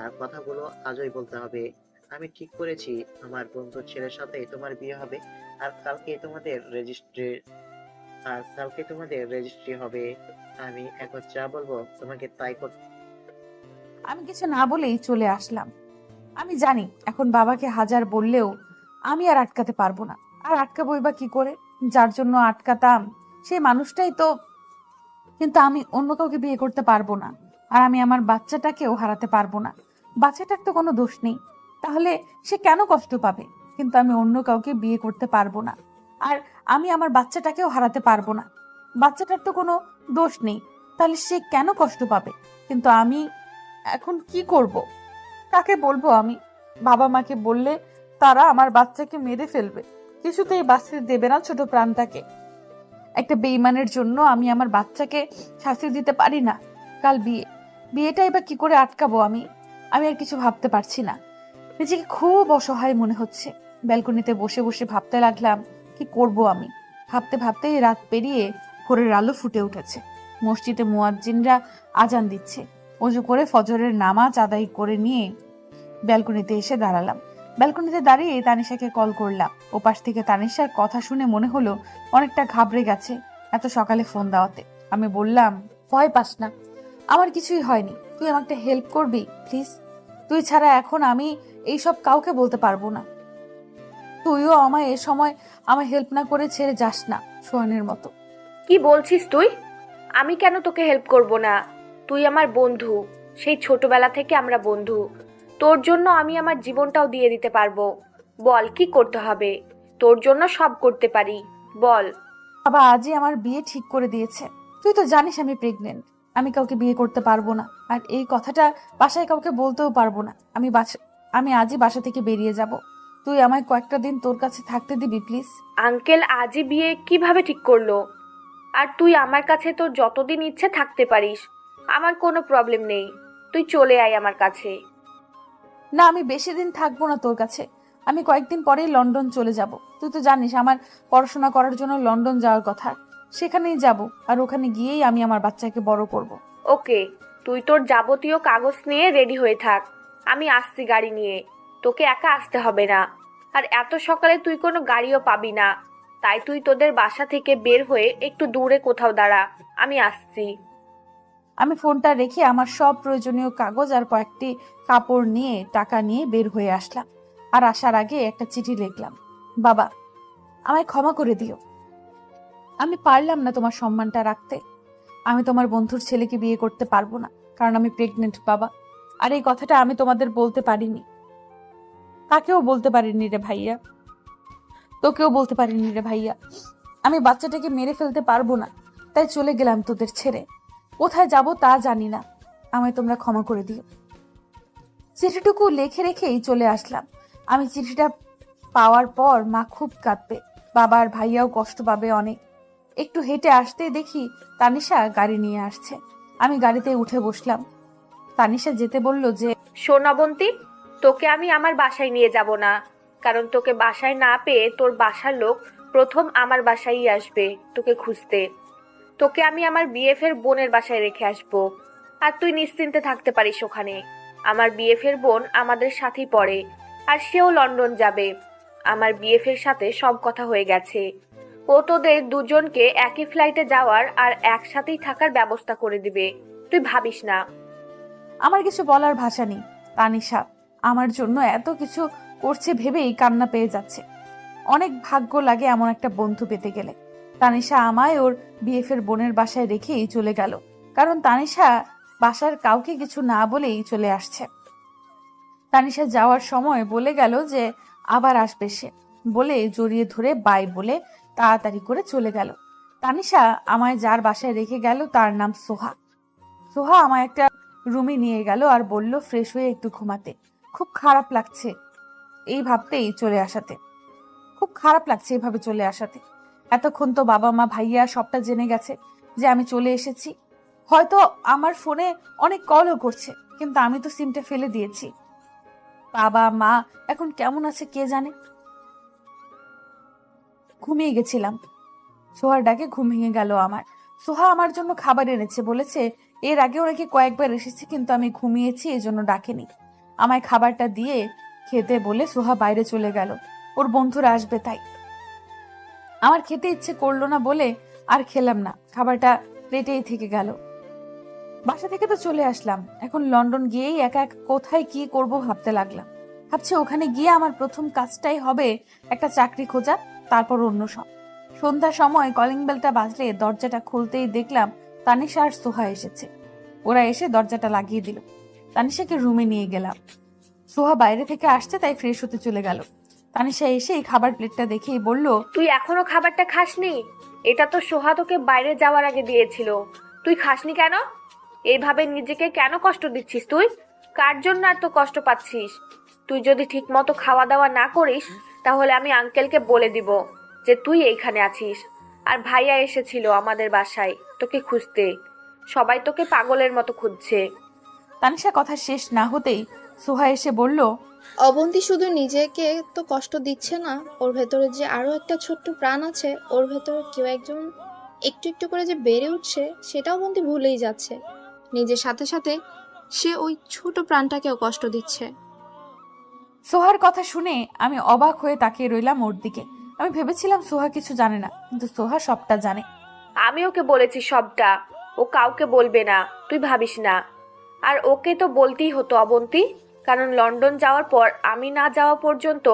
আর কথাগুলো আজই বলতে হবে। আমি ঠিক করেছি আমার বন্ধুর ছেলের সাথে তোমার বিয়ে হবে, আর কালকে তোমাদের আর কালকে তোমাদের রেজিস্ট্রি হবে। আমি এখন যা বলবো তোমাকে তাই করতে। আমি কিছু না বলেই চলে আসলাম। আমি জানি এখন বাবাকে হাজার বললেও আমি আর আটকাতে পারবো না। আর আটকাবোই বা কি করে? যার জন্য আটকাতাম সেই মানুষটাই তো। কিন্তু আমি অন্য কাউকে বিয়ে করতে পারবো না। আর আমি আমার বাচ্চাটাকেও হারাতে পারবো না। বাচ্চাটার তো কোনো দোষ নেই, তাহলে সে কেন কষ্ট পাবে? কিন্তু আমি অন্য কাউকে বিয়ে করতে পারবো না। আর আমি আমার বাচ্চাটাকেও হারাতে পারবো না। বাচ্চাটার তো কোনো দোষ নেই, তাহলে সে কেন কষ্ট পাবে? কিন্তু আমি এখন কি করব? কাকে বলবো আমি? বাবা মাকে বললে তারা আমার বাচ্চাকে মেরে ফেলবে, কিছুতেই বাঁচতে দেবে না ছোট প্রাণটাকে। একটা বেইমানের জন্য আমি আমার বাচ্চাকে শাস্তি দিতে পারি না। কাল বিয়েটা এবার কি করে আটকাবো আমি? আমি আর কিছু ভাবতে পারছি না। নিজেকে খুব অসহায় মনে হচ্ছে। ব্যালকনিতে বসে বসে ভাবতে লাগলাম কি করব আমি। ভাবতে ভাবতেই রাত পেরিয়ে ভোরের আলো ফুটে উঠেছে। মসজিদে মুয়াজ্জিনরা আজান দিচ্ছে। অজু করে ফজরের নামাজ আদায় করে নিয়ে ব্যালকনিতে এসে দাঁড়ালাম। ব্যালকনিতে দাঁড়িয়ে তানিশাকে কল করলাম। ওপাশ থেকে তানিশার কথা শুনে মনে হলো অনেকটা ঘাবড়ে গেছে এত সকালে ফোন দেওয়াতে। আমি বললাম, ভয় পাস না, আমার কিছুই হয়নি। তুই আমাকে হেল্প করবি প্লিজ? তুই ছাড়া এখন আমি এইসব কাউকে বলতে পারবো না। তুইও আমায় এ সময় আমায় হেল্প না করে ছেড়ে যাস না, সোহানের মতো। কি বলছিস তুই? আমি কেন তোকে হেল্প করব না? তুই আমার বন্ধু, সেই ছোটবেলা থেকে আমরা বন্ধু। তোর জন্য আমি আমার জীবনটাও দিয়ে দিতে পারবো। বল কি করতে হবে? তোর জন্য সব করতে পারি, বল। বাবা আজই আমার বিয়ে ঠিক করে দিয়েছে। তুই তো জানিস আমি প্রেগনেন্ট। আমি কাউকে বিয়ে করতে পারবো না, আর এই কথাটা বাসায় কাউকে বলতেও পারবো না। আমি আজই বাসা থেকে বেরিয়ে যাব। তুই আমায় কয়েকটা দিন তোর কাছে থাকতে দিবি প্লিজ? আঙ্কেল আজই বিয়ে কিভাবে ঠিক করলো? আর তুই আমার কাছে তোর যতদিন ইচ্ছে থাকতে পারিস, আমার কোনো প্রবলেম নেই। তুই চলে আয় আমার কাছে। না, আমি বেশি দিন থাকবো না তোর কাছে। আমি কয়েকদিন পরেই লন্ডন চলে যাব। তুই তো জানিস আমার পড়াশোনা করার জন্য লন্ডন যাওয়ার কথা। সেখানেই যাব, আর ওখানে গিয়েই আমি আমার বাচ্চাকে বড় করব। ওকে, তুই তোর যাবতীয় কাগজ নিয়ে রেডি হয়ে থাক। আমি আসছি গাড়ি নিয়ে। তোকে একা আসতে হবে না। আর এত সকালে তুই কোনো গাড়িও পাবি না। তাই তুই তোদের বাসা থেকে বের হয়ে একটু দূরে কোথাও দাঁড়া। আমি আসছি। আমি ফোনটা রেখে আমার সব প্রয়োজনীয় কাগজ আর কয়েকটি কাপড় নিয়ে টাকা নিয়ে বের হয়ে আসলাম। আর আসার আগে একটা চিঠি লিখলাম। বাবা, আমায় ক্ষমা করে দিও। আমি পারলাম না তোমার সম্মানটা রাখতে। আমি তোমার বন্ধুর ছেলেকে বিয়ে করতে পারবো না, কারণ আমি প্রেগনেন্ট বাবা। আর এই কথাটা আমি তোমাদের বলতে পারিনি, কাকেও বলতে পারিনি রে ভাইয়া, তোকেও বলতে পারিনি রে ভাইয়া। আমি বাচ্চাটাকে মেরে ফেলতে পারবো না, তাই চলে গেলাম তোদের ছেড়ে। কোথায় যাব তা জানি না। আমায় তোমরা ক্ষমা করে দিও। চিঠিটুকু লিখে রেখেই চলে আসলাম। আমি চিঠিটা পাওয়ার পর মা খুব কাঁদবে, বাবা আর ভাইয়াও কষ্ট পাবে অনেক। একটু হেঁটে আসতে দেখি তানিশা গাড়ি নিয়ে আসছে। আমি গাড়িতে উঠে বসলাম। তানিশা যেতে বলল যে, শোন অবন্তী, তোকে আমি আমার বাসায় নিয়ে যাব না। কারণ তোকে বাসায় না পেয়ে তোর বাসার লোক প্রথম আমার বাসায়ই আসবে তোকে খুঁজতে। তোকে আমি আমার বিএফের বোনের বাসায় রেখে আসবো। আর তুই নিশ্চিন্তে থাকতে পারিস ওখানে। আমার বিএফের বোন আমাদের সাথেই পড়ে, আর সেও লন্ডন যাবে। আমার বিএফের সাথে সব কথা হয়ে গেছে। ও তোদের দুজনকে একই ফ্লাইটে যাওয়ার আর একসাথেই থাকার ব্যবস্থা করে দিবে। তুই ভাবিস না। আমার কিছু বলার ভাষা নেই। তানিশা আমার জন্য এত কিছু করছে ভেবেই কান্না পেয়ে যাচ্ছে। অনেক ভাগ্য লাগে এমন একটা বন্ধু পেতে গেলে। তানিশা আমায় ওর বিএফের বোনের বাসায় রেখেই চলে গেল, কারণ তানিশা বাসার কাউকে কিছু না বলেই চলে আসছে। তানিশা যাওয়ার সময় বলে গেল যে আবার আসবে সে, বলে জড়িয়ে ধরে বাই বলে তাড়াতাড়ি করে চলে গেল। তানিশা আমায় যার বাসায় রেখে গেল তার নাম সোহা। সোহা আমায় একটা রুমে নিয়ে গেল আর বলল ফ্রেশ হয়ে একটু ঘুমাতে। খুব খারাপ লাগছে এই ভাবতেই চলে আসাতে। খুব খারাপ লাগছে এভাবে চলে আসাতে। এতক্ষণ তো বাবা মা ভাইয়া সবটা জেনে গেছে যে আমি চলে এসেছি। হয়তো আমার ফোনে অনেক কলও করছে, কিন্তু আমি তো সিমটা ফেলে দিয়েছি। বাবা মা এখন কেমন আছে কে জানে। ঘুমিয়ে গেছিলাম। সোহার ডাকে ঘুম ভেঙে গেল আমার। সোহা আমার জন্য খাবার এনেছে, বলেছে এর আগেও নাকি কয়েকবার এসেছে, কিন্তু আমি ঘুমিয়েছি এজন্য ডাকেনি। আমায় খাবারটা দিয়ে খেতে বলে সোহা বাইরে চলে গেল, ওর বন্ধুরা আসবে তাই। আমার খেতে ইচ্ছে করলো না বলে আর খেলাম না, খাবারটা প্লেটেই থেকে গেল। বাসা থেকে তো চলে আসলাম, এখন লন্ডন গিয়েই একা একা কোথায় কি করব ভাবতে লাগলাম। ভাবছি ওখানে গিয়ে আমার প্রথম কাজটাই হবে একটা চাকরি খোঁজা, তারপর অন্য সব। সন্ধ্যার সময় কলিং বেলটা বাজলে দরজাটা খুলতেই দেখলাম তানিশা আর সোহা এসেছে। ওরা এসে দরজাটা লাগিয়ে দিল। তানিশাকে রুমে নিয়ে গেলাম। সোহা বাইরে থেকে আসছে তাই ফ্রেশ হতে চলে গেল। তানিশা এসে এই খাবার প্লেটটা দেখেই বলল, তুই এখনো খাবারটা খাসনি? এটা তো সোহা তোকে বাইরে যাওয়ার আগে দিয়েছিল, তুই খাসনি কেন? এইভাবে নিজেকে কেন কষ্ট দিচ্ছিস তুই? কার জন্য এত কষ্ট পাচ্ছিস? তুই যদি ঠিক মতো খাওয়া দাওয়া না করিস তাহলে আমি আঙ্কেলকে বলে দিব যে তুই এইখানে আছিস। আর ভাইয়া এসেছিল আমাদের বাসায় তোকে খুঁজতে, সবাই তোকে পাগলের মতো খুঁজছে। তানিশা কথা শেষ না হতেই সোহা এসে বলল, অবন্তী শুধু নিজেকে তো কষ্ট দিচ্ছে না, ওর ভেতরে যে আরো একটা ছোট্ট প্রাণ আছে, ওর ভেতরে কেউ একজন একটু একটু করে যে বেড়ে উঠছে সেটাও অবন্তী ভুলেই যাচ্ছে। নিজের সাথে সাথে সে ওই ছোট প্রাণটাকেও কষ্ট দিচ্ছে। সোহার কথা শুনে আমি অবাক হয়ে তাকিয়ে রইলাম ওর দিকে। আমি ভেবেছিলাম সোহা কিছু জানে না, কিন্তু সোহা সবটা জানে। আমি ওকে বলেছি সবটা, ও কাউকে বলবে না, তুই ভাবিস না। আর ওকে তো বলতেই হতো অবন্তী, কারণ লন্ডন যাওয়ার পর আমি না যাওয়া পর্যন্ত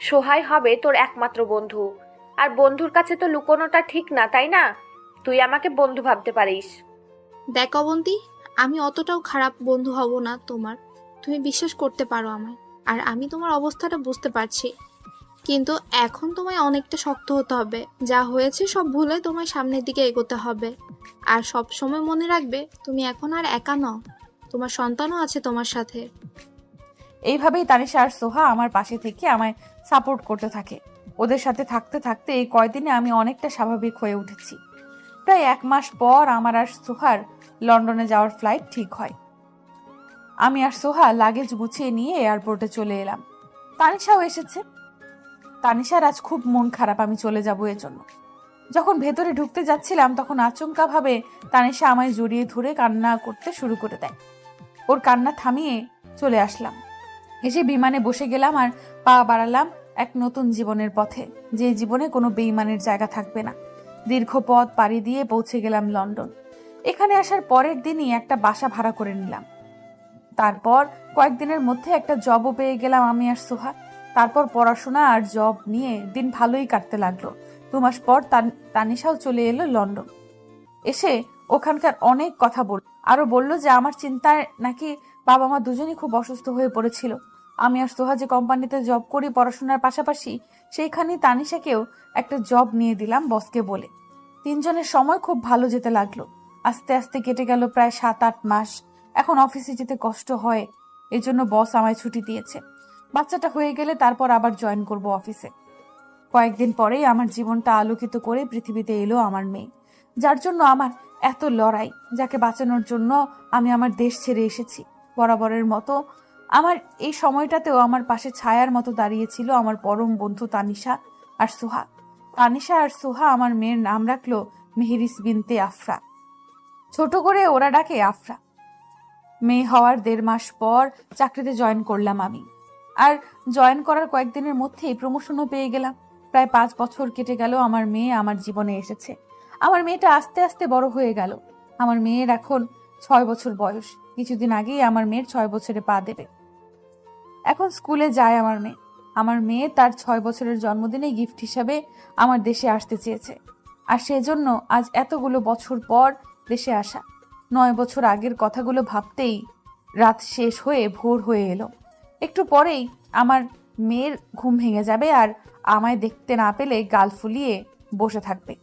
সোহাই হবে তোর একমাত্র বন্ধু। আর বন্ধুর কাছে তো লুকোনোটা ঠিক না, তাই না? তুই আমাকে বন্ধু ভাবতে পারিস। দেখ অবন্তী, আমি অতটাও খারাপ বন্ধু হব না তোমার, তুমি বিশ্বাস করতে পারো আমায়। আর আমি তোমার অবস্থাটা বুঝতে পারছি, কিন্তু এখন তোমায় অনেকটা শক্ত হতে হবে। যা হয়েছে সব ভুলে তোমায় সামনের দিকে এগোতে হবে। আর সব সময় মনে রাখবে তুমি এখন আর একা নও, তোমার সন্তানও আছে তোমার সাথে। এইভাবেই তানিশা আর সোহা আমার পাশে থেকে আমায় সাপোর্ট করতে থাকে। ওদের সাথে থাকতে থাকতে এই কয়দিনে আমি অনেকটা স্বাভাবিক হয়ে উঠেছি। প্রায় 1 মাস পর আমার আর সোহার লন্ডনে যাওয়ার ফ্লাইট ঠিক হয়। আমি আর সোহা লাগেজ গুছিয়ে নিয়ে এয়ারপোর্টে চলে এলাম। তানিশাও এসেছে। তানিশার আজ খুব মন খারাপ আমি চলে যাব এর জন্য। যখন ভেতরে ঢুকতে যাচ্ছিলাম তখন আচমকা ভাবে তানিশা আমায় জড়িয়ে ধরে কান্না করতে শুরু করে দেয়। ওর কান্না থামিয়ে চলে আসলাম। এসে বিমানে বসে গেলাম আর পা বাড়ালাম এক নতুন জীবনের পথে, যে জীবনে কোনো বেইমানের জায়গা থাকবে না। দীর্ঘ পথ পাড়ি দিয়ে পৌঁছে গেলাম লন্ডন। এখানে আসার পরের দিনই একটা বাসা ভাড়া করে নিলাম। তারপর কয়েকদিনের মধ্যে একটা জবও পেয়ে গেলাম আমি আর সোহা। তারপর পড়াশোনা আর জব নিয়ে দিন ভালোই কাটতে লাগলো। 2 মাস পর তানিশাও চলে এলো লন্ডন। এসে ওখানকার অনেক কথা বলল, আরো বলল যে আমার চিন্তায় নাকি বাবা মা দুজনই খুব অসুস্থ হয়ে পড়েছিল। আমি আর সোহা যে কোম্পানিতে জব করি পড়াশোনার পাশাপাশি, সেইখানেই তানিশাকেও একটা জব নিয়ে দিলাম বসকে বলে। 3 জনের সময় খুব ভালো যেতে লাগলো। আস্তে আস্তে কেটে গেল প্রায় 7-8 মাস। এখন অফিসে যেতে কষ্ট হয়, এজন্য বস আমায় ছুটি দিয়েছে। বাচ্চাটা হয়ে গেলে তারপর আবার জয়েন করব অফিসে। কয়েকদিন পরেই আমার জীবনটা আলোকিত করে পৃথিবীতে এলো আমার মেয়ে, যার জন্য আমার এত লড়াই, যাকে বাঁচানোর জন্য আমি আমার দেশ ছেড়ে এসেছি। বরাবরের মতো আমার এই সময়টাতেও আমার পাশে ছায়ার মতো দাঁড়িয়েছিল আমার পরম বন্ধু তানিশা আর সোহা। তানিশা আর সোহা আমার মেয়ের নাম রাখলো মেহেরিস বিনতে আফরা। ছোট করে ওরা ডাকে আফরা। মেয়ে হওয়ার 1.5 মাস পর চাকরিতে জয়েন করলাম আমি। আর জয়েন করার কয়েকদিনের মধ্যেই প্রমোশনও পেয়ে গেলাম। প্রায় 5 বছর কেটে গেল আমার মেয়ে আমার জীবনে এসেছে। আমার মেয়েটা আস্তে আস্তে বড় হয়ে গেল। আমার মেয়ের এখন 6 বছর বয়স। কিছুদিন আগেই আমার মেয়ের 6 বছরে পা দেবে। এখন স্কুলে যায় আমার মেয়ে। আমার মেয়ে তার 6 বছরের জন্মদিনে গিফট হিসাবে আমার দেশে আসতে চেয়েছে। আর সেজন্য আজ এতগুলো বছর পর দেশে আসা। 9 বছর আগের কথাগুলো ভাবতেই রাত শেষ হয়ে ভোর হয়ে এলো। একটু পরেই আমার মেয়ের ঘুম ভেঙে যাবে আর আমায় দেখতে না পেলে গাল ফুলিয়ে বসে থাকবে।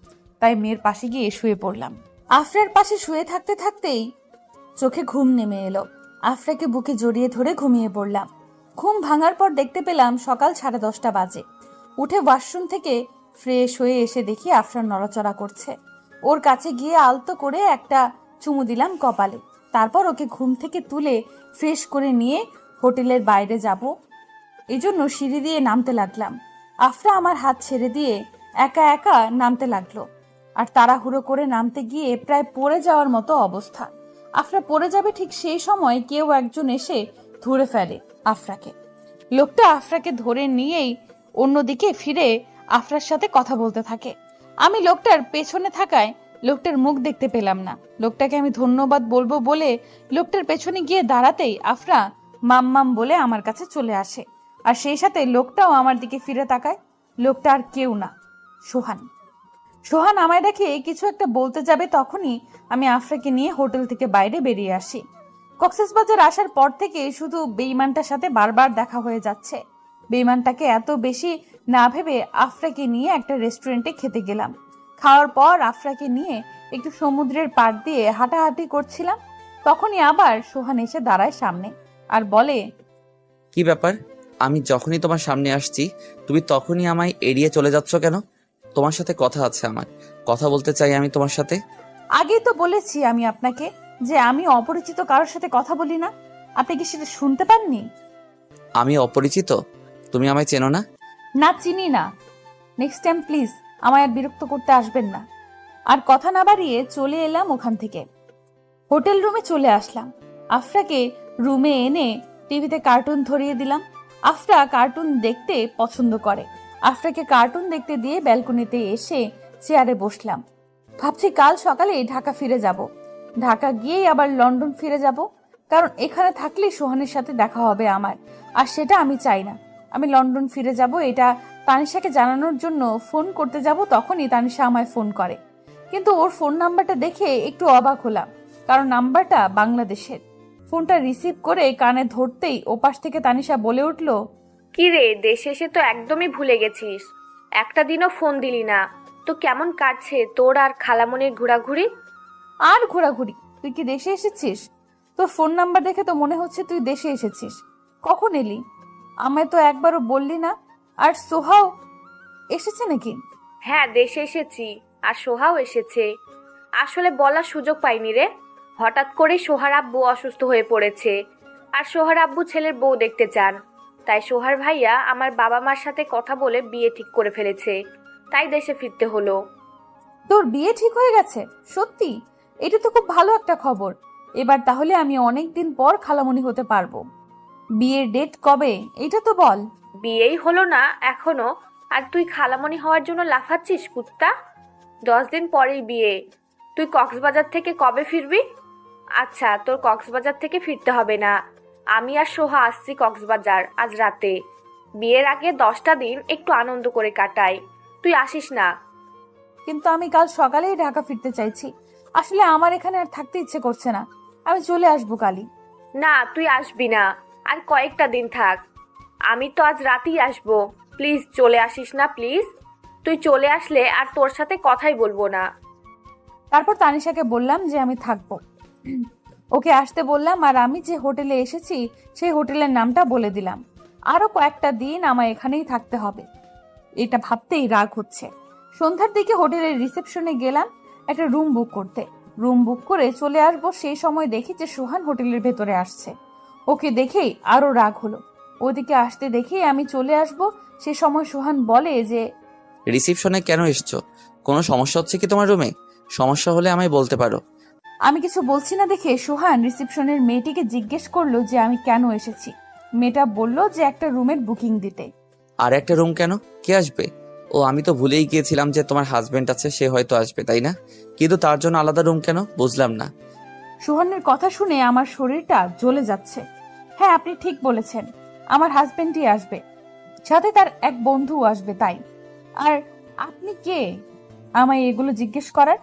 তাই মেয়ের পাশে গিয়ে শুয়ে পড়লাম। আফরার পাশে শুয়ে থাকতে থাকতেই চোখে ঘুম নেমে এলো। আফরাকে বুকে জড়িয়ে ধরে ঘুমিয়ে পড়লাম। ঘুম ভাঙার পর দেখতে পেলাম সকাল 10:30 বাজে। উঠে ওয়াশরুম থেকে ফ্রেশ হয়ে এসে দেখি আফরার নড়াচড়া করছে। ওর কাছে গিয়ে আলতো করে একটা চুমু দিলাম কপালে। তারপর ওকে ঘুম থেকে তুলে ফ্রেশ করে নিয়ে হোটেলের বাইরে যাব, এজন্য সিঁড়ি দিয়ে নামতে লাগলাম। আফরা আমার হাত ছেড়ে দিয়ে একা একা নামতে লাগলো। আর তাড়াহুড়ো করে নামতে গিয়ে প্রায় পড়ে যাওয়ার মতো অবস্থা। আফরা পড়ে যাবে ঠিক সেই সময় কেউ একজন এসে ধরে ফেলে আফরাকে। লোকটা আফরাকে ধরে নিয়েই অন্যদিকে ফিরে আফরার সাথে কথা বলতে থাকে। আমি লোকটার পেছনে থাকায় লোকটার মুখ দেখতে পেলাম না। লোকটাকে আমি ধন্যবাদ বলবো বলে লোকটার পেছনে গিয়ে দাঁড়াতেই আফরা মাম্মাম বলে আমার কাছে চলে আসে, আর সেই সাথে লোকটাও আমার দিকে ফিরে তাকায়। লোকটা আর কেউ না, সোহান। সোহান আমায় দেখে কিছু একটা বলতে যাবে, তখনই আমি আফরাকে নিয়ে হোটেল থেকে বাইরে বেরিয়ে আসি। কক্সবাজার আসার পর থেকে শুধু বেঈমানটার সাথে বারবার দেখা হয়ে যাচ্ছে। বেঈমানটাকে এত বেশি না ভেবে আফরাকে নিয়ে একটা রেস্টুরেন্টে খেতে গেলাম। খাওয়ার পর আফরাকে নিয়ে একটু সমুদ্রের পাড় দিয়ে হাঁটাহাঁটি করছিলাম, তখনই আবার সোহান এসে দাঁড়ায় সামনে আর বলে, কি ব্যাপার? আমি যখনই তোমার সামনে আসছি তুমি তখনই আমায় এড়িয়ে চলে যাচ্ছ কেন? তোমার সাথে কথা আছে, আমার কথা বলতে চাই আমি তোমার সাথে। আগেই তো বলেছি আমি আপনাকে যে আমি অপরিচিত কারোর সাথে কথা বলি না। আপনি কি সেটা শুনতে পাননি? আমি অপরিচিত? তুমি আমায় চেনো না? না, চিনি না। নেক্সট টাইম প্লিজ আমায় আর বিরক্ত করতে আসবেন না। আর কথা না বাড়িয়ে চলে এলাম ওখান থেকে। হোটেল রুমে চলে আসলাম। আফরাকে রুমে এনে টিভিতে কার্টুন ধরিয়ে দিলাম। আফরা কার্টুন দেখতে পছন্দ করে। আফরাকে কার্টুন দেখতে দিয়ে ব্যালকনিতে এসে চেয়ারে বসলাম। ভাবছি কাল সকালে ঢাকা ফিরে যাব। ঢাকা গিয়েই আবার লন্ডন ফিরে যাব, কারণ এখানে থাকলে সোহানের সাথে দেখা হবে আমার, আর সেটা আমি চাই না। আমি লন্ডন ফিরে যাব এটা তানিশাকে জানানোর জন্য ফোন করতে যাব, তখনই তানিশা আমায় ফোন করে। কিন্তু ওর ফোন নাম্বারটা দেখে একটু অবাক হলাম, কারণ নাম্বারটা বাংলাদেশের। ফোনটা রিসিভ করে কানে ধরতেই ওপাশ থেকে তানিশা বলে উঠল, কি রে, দেশে এসে তো একদমই ভুলে গেছিস, একটা দিনও ফোন দিলি না। তো কেমন কাটছে তোর আর খালামনির ঘোরাঘুরি? আর ঘোরাঘুরি? তুই কি দেশে এসেছিস? তোর ফোন নাম্বার দেখে তো মনে হচ্ছে তুই দেশে এসেছিস। কখন এলি? আমায় তো একবারও বললি না। আর সোহাও এসেছে নাকি? হ্যাঁ, দেশে এসেছি, আর সোহাও এসেছে। আসলে বলার সুযোগ পাইনি রে। হঠাৎ করে সোহার আব্বু অসুস্থ হয়ে পড়েছে, আর সোহার আব্বু ছেলের বউ দেখতে চান। তাই সোহার ভাইয়া আমার বাবা মার সাথে কথা বলে বিয়ে ঠিক করে ফেলেছে, তাই দেশে ফিরতে হলো। তোর বিয়ে ঠিক হয়ে গেছে? সত্যি? এটা তো খুব ভালো একটা খবর। এবার তাহলে আমি অনেক দিন পর খালামণি হতে পারবো। বিয়ের ডেট কবে এটা তো বল। বিয়েই হলো না এখনো, আর তুই খালামণি হওয়ার জন্য লাফাচ্ছিস কুত্তা। 10 দিন পরেই বিয়ে। তুই কক্সবাজার থেকে কবে ফিরবি? আচ্ছা, তোর কক্সবাজার থেকে ফিরতে হবে না, আমি আর সোহা আসছি কক্সবাজার আজ রাতে। বিয়ের আগে 10টা দিন একটু আনন্দ করে কাটাই, তুই আসিস না? কিন্তু আমি কাল সকালেই ঢাকা ফিরতে চাইছি। আসলে আমার এখানে আর থাকতে ইচ্ছে করছে না। আমি চলে আসবো কালই। না, তুই আসবি না, আর কয়েকটা দিন থাক। আমি তো আজ রাতেই আসবো, প্লিজ চলে আসিস না প্লিজ। তুই চলে আসলে আর তোর সাথে কথাই বলবো না। তারপর তানিশাকে বললাম যে আমি থাকবো। ওকে আসতে বললাম, আর আমি যে হোটেলে এসেছি সেই হোটেলের নামটা বলে দিলাম। আরো কয়েকটা দিন আমায় এখানেই থাকতে হবে। এটা ভাবতেই রাগ হচ্ছে। সন্ধ্যার দিকে হোটেলের রিসেপশনে গেলাম একটা রুম বুক করতে। রুম বুক করে চলে আসবো, সেই সময় দেখি যে সোহান হোটেলের ভেতরে আসছে। ওকে দেখেই আরো রাগ হলো। ওদিকে আসতে দেখেই আমি চলে আসবো, সে সময় সোহান বলে যে, রিসিপশনে কেন এসছো? কোনো সমস্যা হচ্ছে কি তোমার রুমে? সমস্যা হলে আমায় বলতে পারো। আমি কিছু বলছি না দেখে সোহান রিসেপশনের মেয়েটিকে জিজ্ঞেস করলো যে আমি কেন এসেছি। মেয়েটা বলল যে একটা রুমের বুকিং দিতে। আর একটা রুম কেন? কে আসবে? ও, আমি তো ভুলেই গিয়েছিলাম যে তোমার হাজবেন্ড আছে, সে হয়তো আসবে, তাই না? কিন্তু তার জন্য আলাদা রুম কেন বুঝলাম না। সোহানের কথা শুনে আমার শরীরটা জ্বলে যাচ্ছে। হ্যাঁ, আপনি ঠিক বলেছেন, আমার হাজবেন্ডই আসবে, সাথে তার এক বন্ধু আসবে। তাই আর আপনি কে আমায় এগুলো জিজ্ঞেস করার?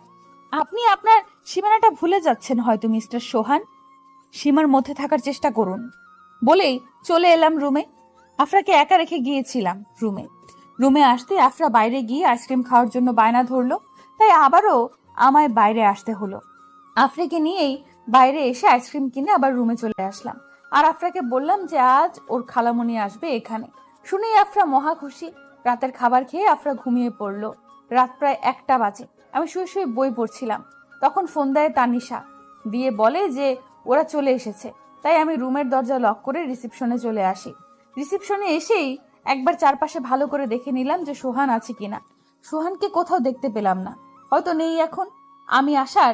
আপনি আপনার সীমানাটা ভুলে যাচ্ছেন হয়তো মিস্টার সোহান। সীমার মধ্যে থাকার চেষ্টা করুন। বলেই চলে এলাম রুমে। আফরাকে একা রেখে গিয়েছিলাম রুমে আসতে আফরা বাইরে গিয়ে আইসক্রিম খাওয়ার জন্য বায়না ধরলো, তাই আবারও আমায় বাইরে আসতে হলো। আফরাকে নিয়েই বাইরে এসে আইসক্রিম কিনে আবার রুমে চলে আসলাম। আর আফরাকে বললাম যে আজ ওর খালামণি আসবে এখানে। শুনেই আফরা মহা খুশি। রাতের খাবার খেয়ে আফরা ঘুমিয়ে পড়লো। রাত প্রায় 1টা বাজে। আমি শুয়ে শুয়ে বই পড়ছিলাম, তখন ফোন দেয় তানিশা, দিয়ে বলে যে ওরা চলে এসেছে। তাই আমি রুমের দরজা লক করে রিসেপশনে চলে আসি। রিসেপশনে এসেই একবার চারপাশে ভালো করে দেখে নিলাম যে সোহান আছে কিনা। সোহানকে কোথাও দেখতে পেলাম না, হয়তো নেই এখন। আমি আসার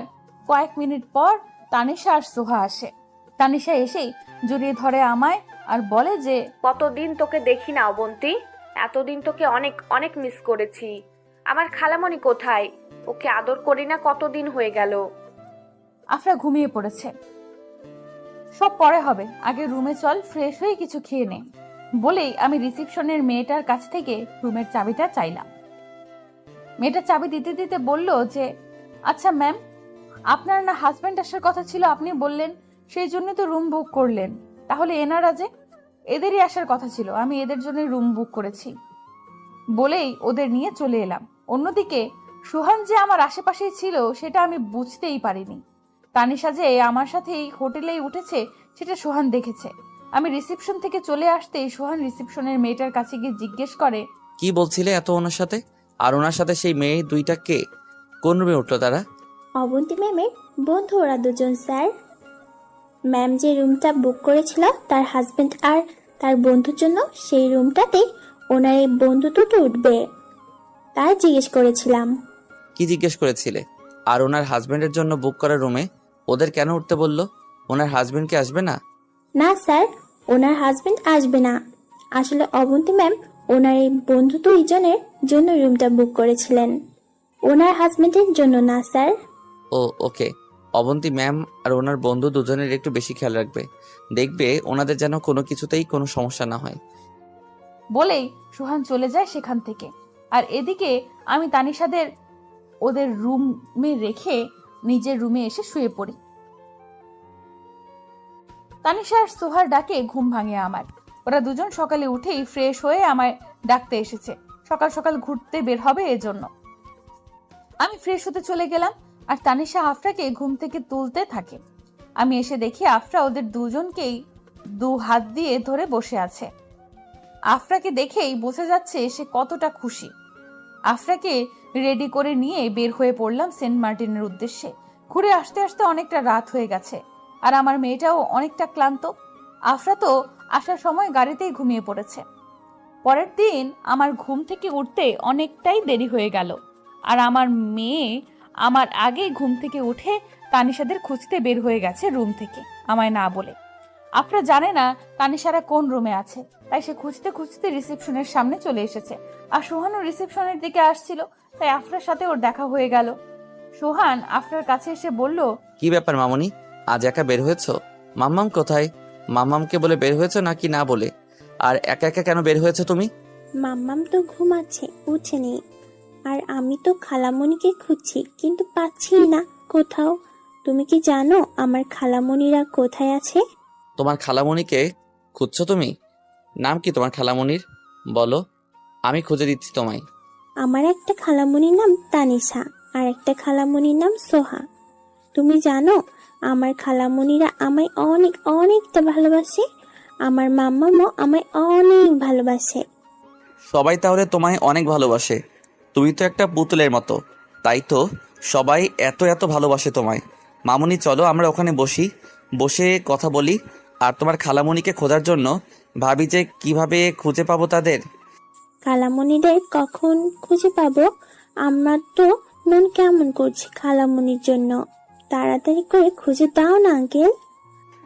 কয়েক মিনিট পর তানিশা আর সোহা আসে। তানিশা এসেই জড়িয়ে ধরে আমায় আর বলে যে, কতদিন তোকে দেখি না অবন্তী, এতদিন তোকে অনেক অনেক মিস করেছি। আমার খালামণি কোথায়? ওকে আদর করি না কতদিন হয়ে গেল। আফরা ঘুমিয়ে পড়েছে। সব পরে হবে, আগে রুমে চল, ফ্রেশ হয়ে কিছু খেয়ে নে। বলেই আমি রিসেপশনের মেয়েটার কাছ থেকে রুমের চাবিটা চাইলাম। মেয়েটা চাবি দিতে দিতে বলল যে, আচ্ছা ম্যাম, আপনার না হাজব্যান্ড আসার কথা ছিল, আপনি বললেন সেই জন্য তো রুম বুক করলেন, তাহলে এনারা যে? এদেরই আসার কথা ছিল, আমি এদের জন্য রুম বুক করেছি। বলেই ওদের নিয়ে চলে এলাম। অন্যদিকে সুহান যে আমার আশেপাশেই ছিল সেটা আমি বুঝতেই পারিনি। তানিশা যে আমার সাথেই হোটেলেই উঠেছে সেটা সোহান দেখেছে। আমি রিসেপশন থেকে চলে আসতেই সোহান রিসেপশনের মেয়েটার কাছে গিয়ে জিজ্ঞেস করে, কি বলছিলে এত ওনার সাথে? আর ওনার সাথে সেই মেয়ে দুইটা কে? কোন রুমে উঠলো তারা? অবন্তী ম্যামের বন্ধু ওরা দুজন স্যার। ম্যাম যে রুমটা বুক করেছিল তার হাজবেন্ড আর তার বন্ধুর জন্য, সেই রুমটাতে ওনার এই বন্ধু দুটো উঠবে, তাই জিজ্ঞেস করেছিলাম। কি জিজ্ঞেস করেছিলে? আর ওনার হাজবেন্ডের জন্য বুক করা রুমে ওদের কেন উঠতে বললো? ওনার হাজবেন্ড কি আসবে না? না স্যার, ওনার হাজবেন্ড আসবে না। আসলে অবন্তী ম্যাম ওনার এই বন্ধু দুইজনের জন্য রুমটা বুক করেছিলেন, ওনার হাজবেন্ডের জন্য না স্যার। ও ওকে। অবন্তী ম্যাম আর ওনার বন্ধু দুজনের একটু বেশি খেয়াল রাখবে, দেখবে ওনাদের যেন কোনো কিছুতেই কোনো সমস্যা না হয়। বলেই সোহান চলে যায় সেখান থেকে। আর এদিকে আমি তানিশাদের ওদের রুমে রেখে নিজের রুমে এসে শুয়ে পড়ি। তানিশা আর সোহার ডাকে ঘুম ভাঙে আমার। ওরা দুজন সকালে উঠেই ফ্রেশ হয়ে আমায় ডাকতে এসেছে, সকাল সকাল ঘুরতে বের হবে এজন্য। আমি ফ্রেশ হতে চলে গেলাম আর তানিশা আফরাকে ঘুম থেকে তুলতে থাকে। আমি এসে দেখি আফরা ওদের দুজনকেই দু হাত দিয়ে ধরে বসে আছে। আফরাকে দেখেই বোঝা যাচ্ছে সে কতটা খুশি। আফরাকে রেডি করে নিয়ে বের হয়ে পড়লাম সেন্ট মার্টিনের উদ্দেশ্যে। ঘুরে আসতে আসতে অনেকটা রাত হয়ে গেছে আর আমার মেয়েটাও অনেকটা ক্লান্ত। আফরা তো আসার সময় গাড়িতেই ঘুমিয়ে পড়েছে। পরের দিন আমার ঘুম থেকে উঠতে অনেকটাই দেরি হয়ে গেল আর আমার মেয়ে আমার আগেই ঘুম থেকে উঠে তানিশাদের খুঁজতে বের হয়ে গেছে রুম থেকে আমায় না বলে। আফরা জানে না তানিশারা কোন রুমে আছে, তাই সে খুঁজতে খুঁজতে রিসেপশনের সামনে চলে এসেছে। আর সোহানও রিসেপশনের দিকে আসছিল, তাই আফরার সাথে ওর দেখা হয়ে গেল। সোহান আফরার কাছে এসে বলল, কি ব্যাপার মামনি, আজ একা বের হয়েছো? মাম্মাম কোথায়? মাম্মামকে বলে বের হয়েছো নাকি না বলে? আর একা একা কেন বের হয়েছো তুমি? মাম্মাম তো ঘুমাচ্ছে, উঠেনি। আর আমি তো খালামণিকে খুঁজছি কিন্তু পাচ্ছি না কোথাও। তুমি কি জানো আমার খালামণিরা কোথায় আছে? তোমার খালামণিকে খুঁজছো তুমি? নাম কি তোমার খালামণির? বলো, আমি খুঁজে দিচ্ছি তোমায়। আমার একটা খালামণির নাম তানিশা আর একটা খালামণির নাম সোহা। তুমি জানো আমার খালামণিরা আমায় অনেক অনেকটা ভালোবাসে। আমার মাম্মামও আমায় অনেক ভালোবাসে। সবাই তাহলে তোমায় অনেক ভালোবাসে। তুমি তো একটা পুতুলের মতো, তাই তো সবাই এত এত ভালোবাসে তোমায়। মামুনি চলো আমরা ওখানে বসে কথা বলি। আর তোমার খালামণিকে খোঁজার জন্য ভাবি যে কিভাবে খুঁজে পাবো তাদের। খালামণিদের কখন খুঁজে পাবো? আমার তো মন কেমন করছে খালামণির জন্য। তাড়াতাড়ি করে খুঁজে দাও না আঙ্কেল।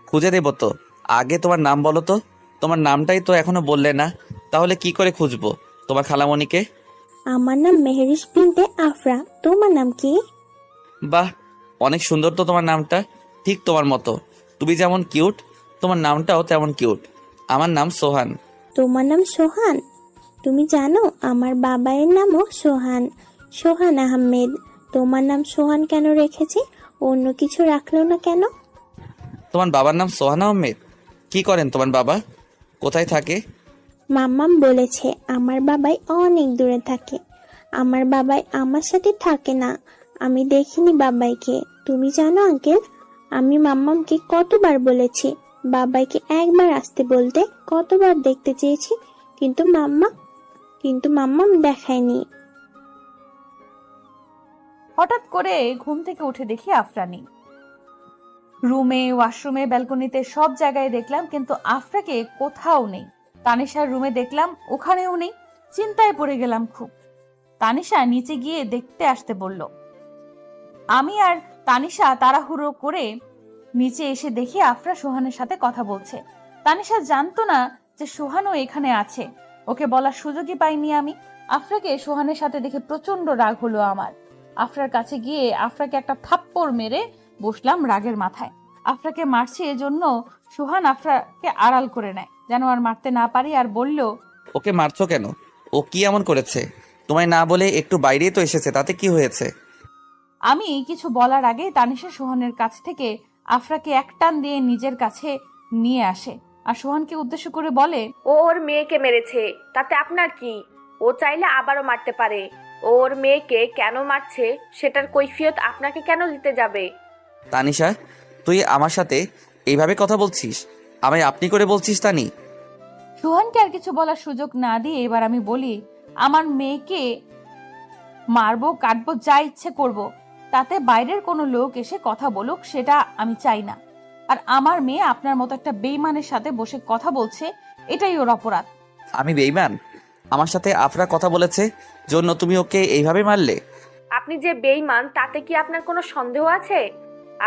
খুঁজে দেবো তো, আগে তোমার নাম বলো তো। তোমার নামটাই তো এখনো বললে না, তাহলে কি করে খুঁজবো তোমার খালামণিকে? আমার নাম মেহরিশ বিনতে আফরা। তোমার নাম কি? বাহ, অনেক সুন্দর তো তোমার নামটা, ঠিক তোমার মতো। তুমি যেমন কিউট, তোমার নামটাও তেমন কিউট। আমার নাম সোহান। তোমার নাম সোহান? তুমি জানো আমার বাবায়ের নামও সোহান, সোহান আহমেদ। তোমার নাম সোহান কেন রেখেছে? অন্য কিছু রাখলো না কেন? তোমার বাবার নাম সোহান আহমেদ? কি করেন তোমার বাবা? কোথায় থাকে? মাম্মাম বলেছে আমার বাবাই অনেক দূরে থাকে। আমার বাবাই আমার সাথে থাকে না, আমি দেখিনি বাবাইকে। তুমি জানো আঙ্কেল, আমি মাম্মামকে কতবার বলেছি বাবাইকে একবার আসতে বলতে, কতবার দেখতে চেয়েছি, কিন্তু মাম্মাম দেখায়নি। হঠাৎ করে ঘুম থেকে উঠে দেখি আফরা নেই। রুমে, ওয়াশরুমে, ব্যালকনিতে সব জায়গায় দেখলাম, কিন্তু আফরাকে কোথাও নেই। তানিশার রুমে দেখলাম, ওখানেও নেই। চিন্তায় পড়ে গেলাম খুব। তানিশা নিচে গিয়ে দেখতে আসতে বলল। আমি আর তানিশা তাড়াহুড়ো করে নিচে এসে দেখি আফরা সোহানের সাথে কথা বলছে। তানিশা জানতো না যে সোহানও এখানে আছে, ওকে বলার সুযোগই পাইনি আমি। আফরাকে সোহানের সাথে দেখে প্রচন্ড রাগ হলো আমার। আফরার কাছে গিয়ে আফরাকে একটা থাপ্পড় মেরে বসলাম রাগের মাথায়। আফরাকে মারছি এজন্য সোহান আফরাকে আড়াল করে নেয় যেন আর মারতে না পারি, আর বলল, ওকে মারছো কেন? ও কি এমন করেছে? তোমায় না বলে একটু বাইরেই তো এসেছে, তাতে কি হয়েছে? আমি কিছু বলার আগে তানিশা সোহানের কাছ থেকে আফরাকে এক টান দিয়ে নিজের কাছে নিয়ে আসে আর সোহানকে উদ্দেশ্য করে বলে, ও ওর মেয়েকে মেরেছে, তাতে আপনার কি? ও চাইলে আবারও মারতে পারে। ও ওর মেয়েকে কেন মারছে সেটার কৈফিয়ত আপনাকে কেন দিতে যাবে? তানিশা, তুই আমার সাথে এইভাবে কথা বলছিস? আমায় আপনি করে বলছিস তানি? সোহানকে আর কিছু বলার সুযোগ না দিয়ে এবার আমি বলি, আমার মেয়েকে মারবো, কাটবো, যা ইচ্ছে করব, তাতে বাইরের কোনো লোক এসে কথা বলুক সেটা আমি চাই না। আর আমার মেয়ে আপনার মতো একটা বেইমানের সাথে বসে কথা বলছে, এটাই ওর অপরাধ। আমি বেঈমান? আমার সাথে আফরা কথা বলেছে জন্য তুমি ওকে এইভাবে মারলে? আপনি যে বেঈমান তাতে কি আপনার কোনো সন্দেহ আছে?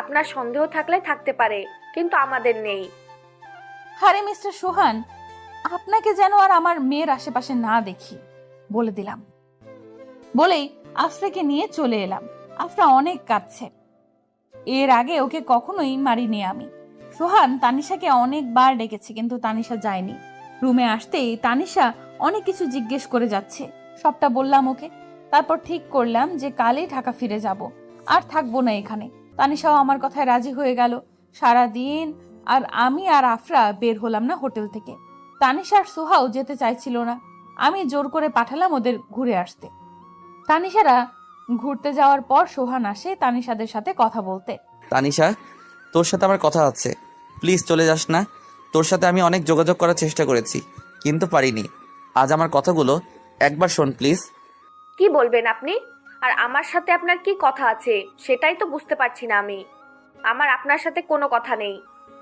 আপনার সন্দেহ থাকলে থাকতে পারে, কিন্তু আমাদের নেই। আরে মিস্টার সোহান, আপনাকে যেন আর আমার মেয়ের আশেপাশে না দেখি, বলে দিলাম। বলেই আফরাকে নিয়ে চলে এলাম। আফরা অনেক কাঁদছে। এর আগে ওকে কখনোই মারিনি আমি। সোহান তানিশাকে অনেকবার ডেকেছে কিন্তু তানিশা যায়নি। রুমে আসতেই তানিশা অনেক কিছু জিজ্ঞেস করে যাচ্ছে, সবটা বললাম ওকে। তারপর ঠিক করলাম যে কালই ঢাকা ফিরে যাব, আর থাকবো না এখানে। তানিশাও আমার কথায় রাজি হয়ে গেল। সারা দিন আর আমি আর আফরা বের হলাম না হোটেল থেকে। তানিশা আর সোহাও যেতে চাইছিল না। আমি জোর করে পাঠালাম ওদের ঘুরে আসতে। তানিশারা ঘুরতে যাওয়ার পর সোহান আসে তানিশাদের সাথে কথা বলতে। তানিশা, তোর সাথে আমার কথা আছে, প্লিজ চলে যাস না। তোর সাথে আমি অনেক যোগাযোগ করার চেষ্টা করেছি কিন্তু পারিনি। আজ আমার কথাগুলো একবার শোন প্লিজ। কি বলবেন আপনি? আর আমার সাথে আপনার কি কথা আছে সেটাই তো বুঝতে পারছি না আমি। আমার আপনার সাথে কোনো কথা নেই,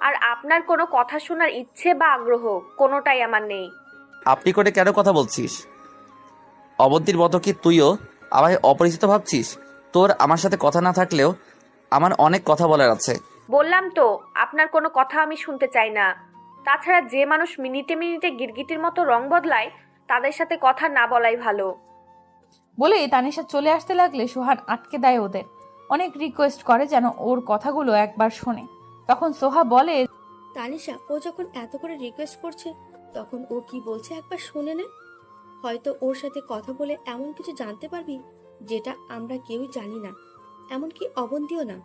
আর আপনার কোনো কথা শোনার ইচ্ছে বা আগ্রহ কোনোটাই আমার নেই। আপনি করে কেন কথা বলছিস? অবন্তীর মতো কি তুইও আমায় অপরিচিত ভাবছিস? তোর আমার সাথে কথা না থাকলেও আমার অনেক কথা বলার আছে। বললাম তো আপনার কোনো কথা আমি শুনতে চাই না। তাছাড়া যে মানুষ মিনিটে মিনিটে গিরগিটির মতো রং বদলায় তাদের সাথে কথা না বলাই ভালো। বলে তানিশা চলে আসতে লাগলে সোহান আটকে দেয় ওদের। অনেক রিকোয়েস্ট করে যেন ওর কথাগুলো একবার শোনে। তখন সোহা বলে, তানিশা, ও যখন এত করে রিকোয়েস্ট করছে তখন ও কি বলছে একবার শুনে নে। হয়তো ওর সাথে কথা বলে এমন কিছু জানতে পারবি যেটা আমরা কেউই জানি না, এমনকি অবন্তীও না।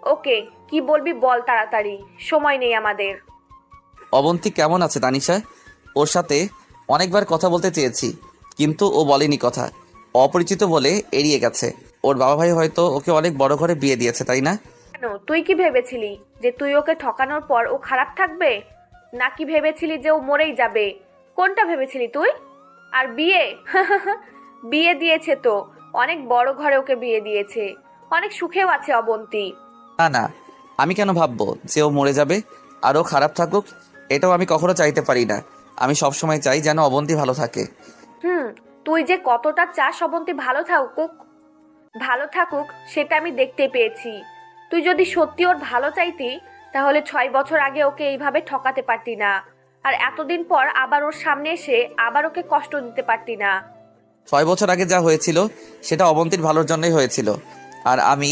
ওকে, কি বলবি বল তাড়াতাড়ি, সময় নেই আমাদের। অবন্তী কেমন আছে তানিশা? ওর সাথে অনেকবার কথা বলতে চেয়েছি কিন্তু ও বলেনি কথা, অপরিচিত বলে এড়িয়ে গেছে। ওর বাবা ভাই হয়তো ওকে অনেক বড় ঘরে বিয়ে দিয়েছে, তাই না? কেন, তুই কি ভেবেছিলি যে তুই ওকে ঠকানোর পর ও খারাপ থাকবে, নাকি ভেবেছিলি যে ও মরেই যাবে? কোনটা ভেবেছিলি তুই? আর বিয়ে বিয়ে দিয়েছে তো, অনেক বড় ঘরে ওকে বিয়ে দিয়েছে, অনেক সুখেও আছে অবন্তী। না না, আমি কেন ভাববো যে ও মরে যাবে আর ও খারাপ থাকুক? এটাও আমি কখনো চাইতে পারি না। আমি সবসময় চাই যেন অবন্তী ভালো থাকে। তুই যে কতটা চাস অবন্তী ভালো থাকুক, ভালো থাকুক সেটা আমি দেখতে পেয়েছি। তুই যদি সত্যি ওর ভালো চাইতি তাহলে 6 বছর আগে ওকে এইভাবে ঠকাতে পারতি না, আর এতদিন পর আবার ওর সামনে এসে আবার ওকে কষ্ট দিতে পারতি না। 6 বছর আগে যা হয়েছিল সেটা অবন্তীর ভালোর জন্যই হয়েছিল, আর আমি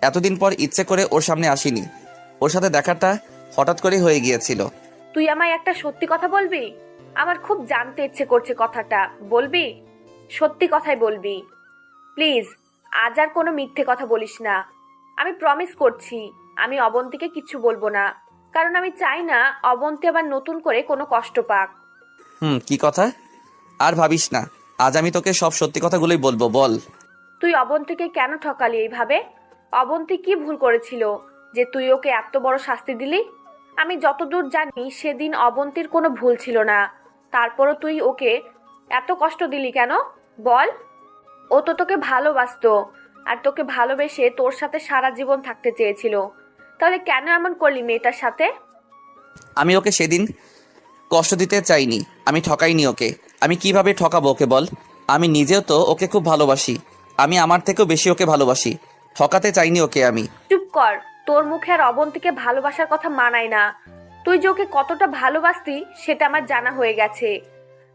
এতদিন পর ইচ্ছে করে ওর সামনে আসিনি। ওর সাথে দেখাটা হঠাৎ করেই হয়ে গিয়েছিল। তুই আমায় একটা সত্যি কথা বলবি? আমার খুব জানতে ইচ্ছে করছে, কথাটা বলবি? সত্যি কথাই বলবি প্লিজ। আজ আর কোনো মিথ্যে কথা বলিস না। আমি প্রমিস করছি আমি অবন্তীকে কিচ্ছু বলবো না, কারণ আমি চাই না অবন্তী আবার নতুন করে কোনো কষ্ট পাক। কি কথা? আর ভাবিস না, আজ আমি তোকে সব সত্যি কথাগুলোই বলবো। বল। তুই অবন্তীকে কেন ঠকালি এইভাবে? অবন্তী কি ভুল করেছিল যে তুই ওকে এত বড় শাস্তি দিলি? আমি যতদূর জানি সেদিন অবন্তীর কোনো ভুল ছিল না, তারপরও তুই ওকে এত কষ্ট দিলি কেন বল? ও তো তোকে ভালোবাসতো, আর তোকে ভালোবেসে তোর সাথে সারা জীবন থাকতে চেয়েছিল, তাহলে কেন এমন করলি মেয়েটার সাথে? আমি ওকে সেদিন কষ্ট দিতে চাইনি, আমি ঠকাইনি ওকে। আমি কিভাবে ঠকাবো ওকে বল? আমি নিজেও তো ওকে খুব ভালোবাসি, আমি আমার থেকেও বেশি ওকে ভালোবাসি। ঠকাতে চাইনি ওকে আমি। চুপ কর, তোর মুখে আর অবন্তীকে ভালোবাসার কথা মানায় না। তুই যে ওকে কতটা ভালোবাসতি সেটা আমার জানা হয়ে গেছে,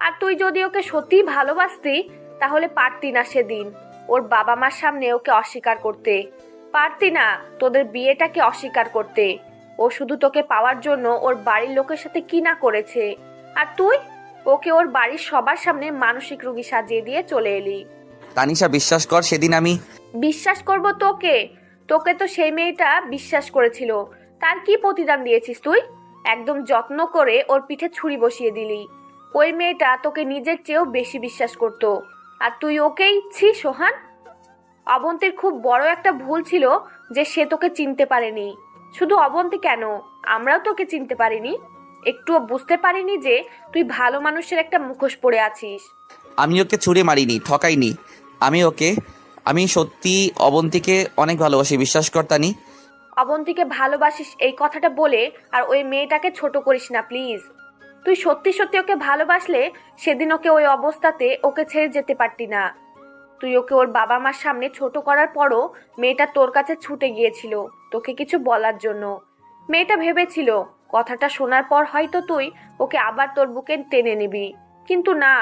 আর তুই যদি ওকে সত্যিই ভালোবাসতি তাহলে পারতি না সেদিন ওর বাবা মার সামনে ওকে অস্বীকার করতে। পারতি না তোদের বিয়েটাকে অস্বীকার করতে। ও শুধু তোকে পাওয়ার জন্য ওর বাড়ির লোকের সাথে কি না করেছে, আর তুই ওকে ওর বাড়ির সবার সামনে মানসিক রোগী সাজিয়ে দিয়ে চলে এলি। তানিশা বিশ্বাস কর, সেদিন আমি বিশ্বাস করব তোকে? তোকে তো সেই মেয়েটা বিশ্বাস করেছিল, তার কি প্রতিদান দিয়েছিস তুই? একদম যত্ন করে ওর পিঠে ছুরি বসিয়ে দিলি। ওই মেয়েটা তোকে নিজের চেয়েও বেশি বিশ্বাস করত, আর তুই ওকেই ছি সোহান। অবন্তীর খুব বড় একটা ভুল ছিল যে সে তোকে চিনতে পারেনি। শুধু অবন্তী কেন, আমরাও তোকে চিনতে পারিনি, একটুও বুঝতে পারিনি যে তুই ভালো মানুষের একটা মুখোশ পরে আছিস। আমি ওকে ছুঁড়ে মারিনি, ঠকাইনি। আমি সত্যি অবন্তীকে অনেক ভালোবাসি, বিশ্বাস কর তানি। অবন্তীকে ভালোবাসিস এই কথাটা বলে আর ওই মেয়েটাকে ছোট করিস না প্লিজ। তুই সত্যি সত্যি ওকে ভালোবাসলে সেদিন ওকে ওই অবস্থাতে ওকে ছেড়ে যেতে পারতি না। তুই ওকে ওর বাবা মার সামনে ছোট করার পরও মেয়েটা তোর কাছে ছুটে গিয়েছিল তোকে কিছু বলার জন্য। মেয়েটা ভেবেছিল কথাটা শোনার পর হয়তো তুই ওকে আবার তোর বুকে টেনে নিবি, কিন্তু না,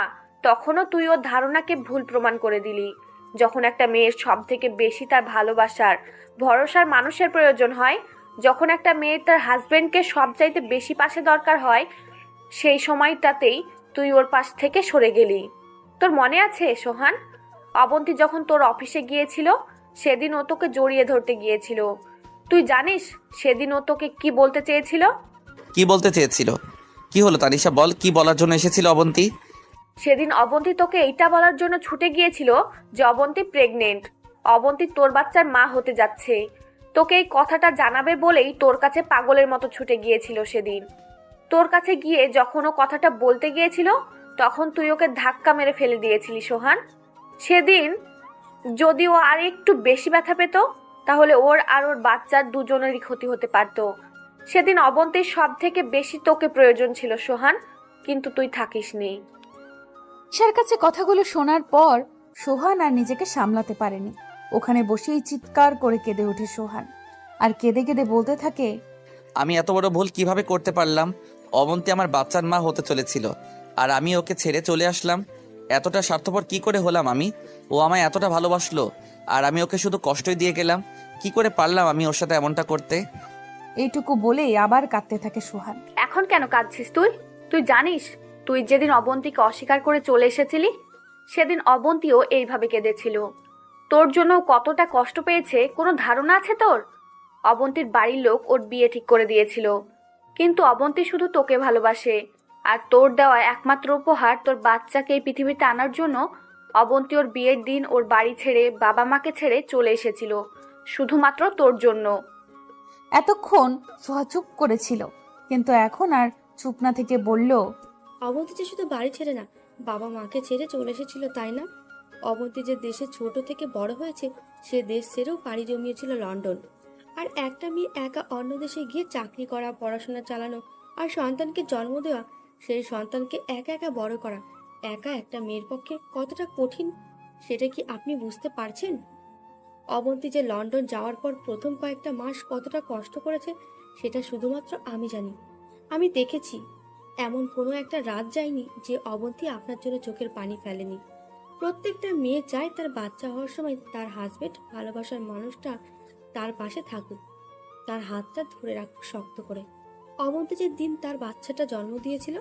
তখনও তুই ওর ধারণাকে ভুল প্রমাণ করে দিলি। যখন একটা মেয়ের সব থেকে বেশি তার ভালোবাসার ভরসার মানুষের প্রয়োজন হয়, যখন একটা মেয়ের তার হাজবেন্ডকে সবচাইতে বেশি পাশে দরকার হয়, সেই সময়টাতেই তুই ওর পাশ থেকে সরে গেলি। তোর মনে আছে সোহান, অবন্তী যখন তোর অফিসে গিয়েছিল সেদিন ও তোকে জড়িয়ে ধরতে গিয়েছিল। তুই জানিস সেদিন ও তোকে কি বলতে চেয়েছিল? কি বলতে চেয়েছিল? কি হলো তানিশা, বল, কি বলার জন্য এসেছিল অবন্তী? সেদিন অবন্তী তোকে এইটা বলার জন্য ছুটে গিয়েছিল যে অবন্তী প্রেগনেন্ট, অবন্তী তোর বাচ্চার মা হতে যাচ্ছে। তোকে এই কথাটা জানাবে বলেই তোর কাছে পাগলের মতো ছুটে গিয়েছিল সেদিন। তোর কাছে গিয়ে যখন ও কথাটা বলতে গিয়েছিল তখন তুই ওকে ধাক্কা মেরে ফেলে দিয়েছিলি সোহান। সেদিন যদি ও আর একটু বেশি ব্যথা পেত তাহলে ওর আর ওর বাচ্চার দুজনেরই ক্ষতি হতে পারত। সেদিন অবন্তীর সব থেকে বেশি তোকে প্রয়োজন ছিল সোহান, কিন্তু তুই থাকিসনি। ঈশার কাছে কথাগুলো শোনার পর সোহান আর নিজেকে সামলাতে পারেনি। ওখানে বসেই চিৎকার করে কেঁদে ওঠে সোহান, আর কেঁদে কেঁদে বলতে থাকে, আমি এত বড় ভুল কিভাবে করতে পারলাম? অবন্তী আমার বাচ্চার মা হতে চলেছিল আর আমি ওকে ছেড়ে চলে আসলাম। এতটা স্বার্থপর কি করে হলাম আমি? ও আমায় এতটা ভালোবাসলো আর আমি ওকে শুধু কষ্টই দিয়ে গেলাম। কি করে পারলাম আমি ওর সাথে এমনটা করতে? এইটুকু বলেই আবার কাঁদতে থাকে সোহান। এখন কেন কাঁদছিস তুই? তুই জানিস তুই যেদিন অবন্তীকে অস্বীকার করে চলে এসেছিলি সেদিন অবন্তীও এইভাবে কেঁদেছিল। তোর জন্য কতটা কষ্ট পেয়েছে কোনো ধারণা আছে তোর? অবন্তীর বাড়ির লোক ওর বিয়ে ঠিক করে দিয়েছিল, কিন্তু অবন্তী শুধু তোকে ভালোবাসে, আর তোর দেওয়া একমাত্র উপহার তোর বাচ্চাকে এই পৃথিবীতে আনার জন্য অবন্তী ওর বিয়ের দিন ওর বাড়ি ছেড়ে বাবা মাকে ছেড়ে চলে এসেছিল শুধুমাত্র তোর জন্য। এতক্ষণ সোহা চুপ করেছিল, কিন্তু এখন আর চুপ না থেকে বলল, অবন্তী যে শুধু বাড়ি ছেড়ে না, বাবা মাকে ছেড়ে চলে এসেছিল তাই না? অবন্তী যে দেশে ছোট থেকে বড় হয়েছে সে দেশ ছেড়েও পাড়ি জমিয়েছিল লন্ডন। আর একটা মেয়ে একা অন্য দেশে গিয়ে চাকরি করা, পড়াশোনা চালানো আর সন্তানকে জন্ম দেওয়া, সেই সন্তানকে একা একা বড় করা একা একটা মেয়ের পক্ষে কতটা কঠিন সেটা কি আপনি বুঝতে পারছেন? অবন্তী যে লন্ডন যাওয়ার পর প্রথম কয়েকটা মাস কতটা কষ্ট করেছে সেটা শুধুমাত্র আমি জানি। আমি দেখেছি, এমন কোনো একটা রাত যায়নি যে অবন্তী আপনার জন্য চোখের পানি ফেলেনি। প্রত্যেকটা মেয়ে চায় তার বাচ্চা হওয়ার সময় তার হাজবেন্ড, ভালোবাসার মানুষটা তার পাশে থাকুক, তার হাতটা ধরে রাখুক শক্ত করে। অবন্তী যে দিন তার বাচ্চাটা জন্ম দিয়েছিল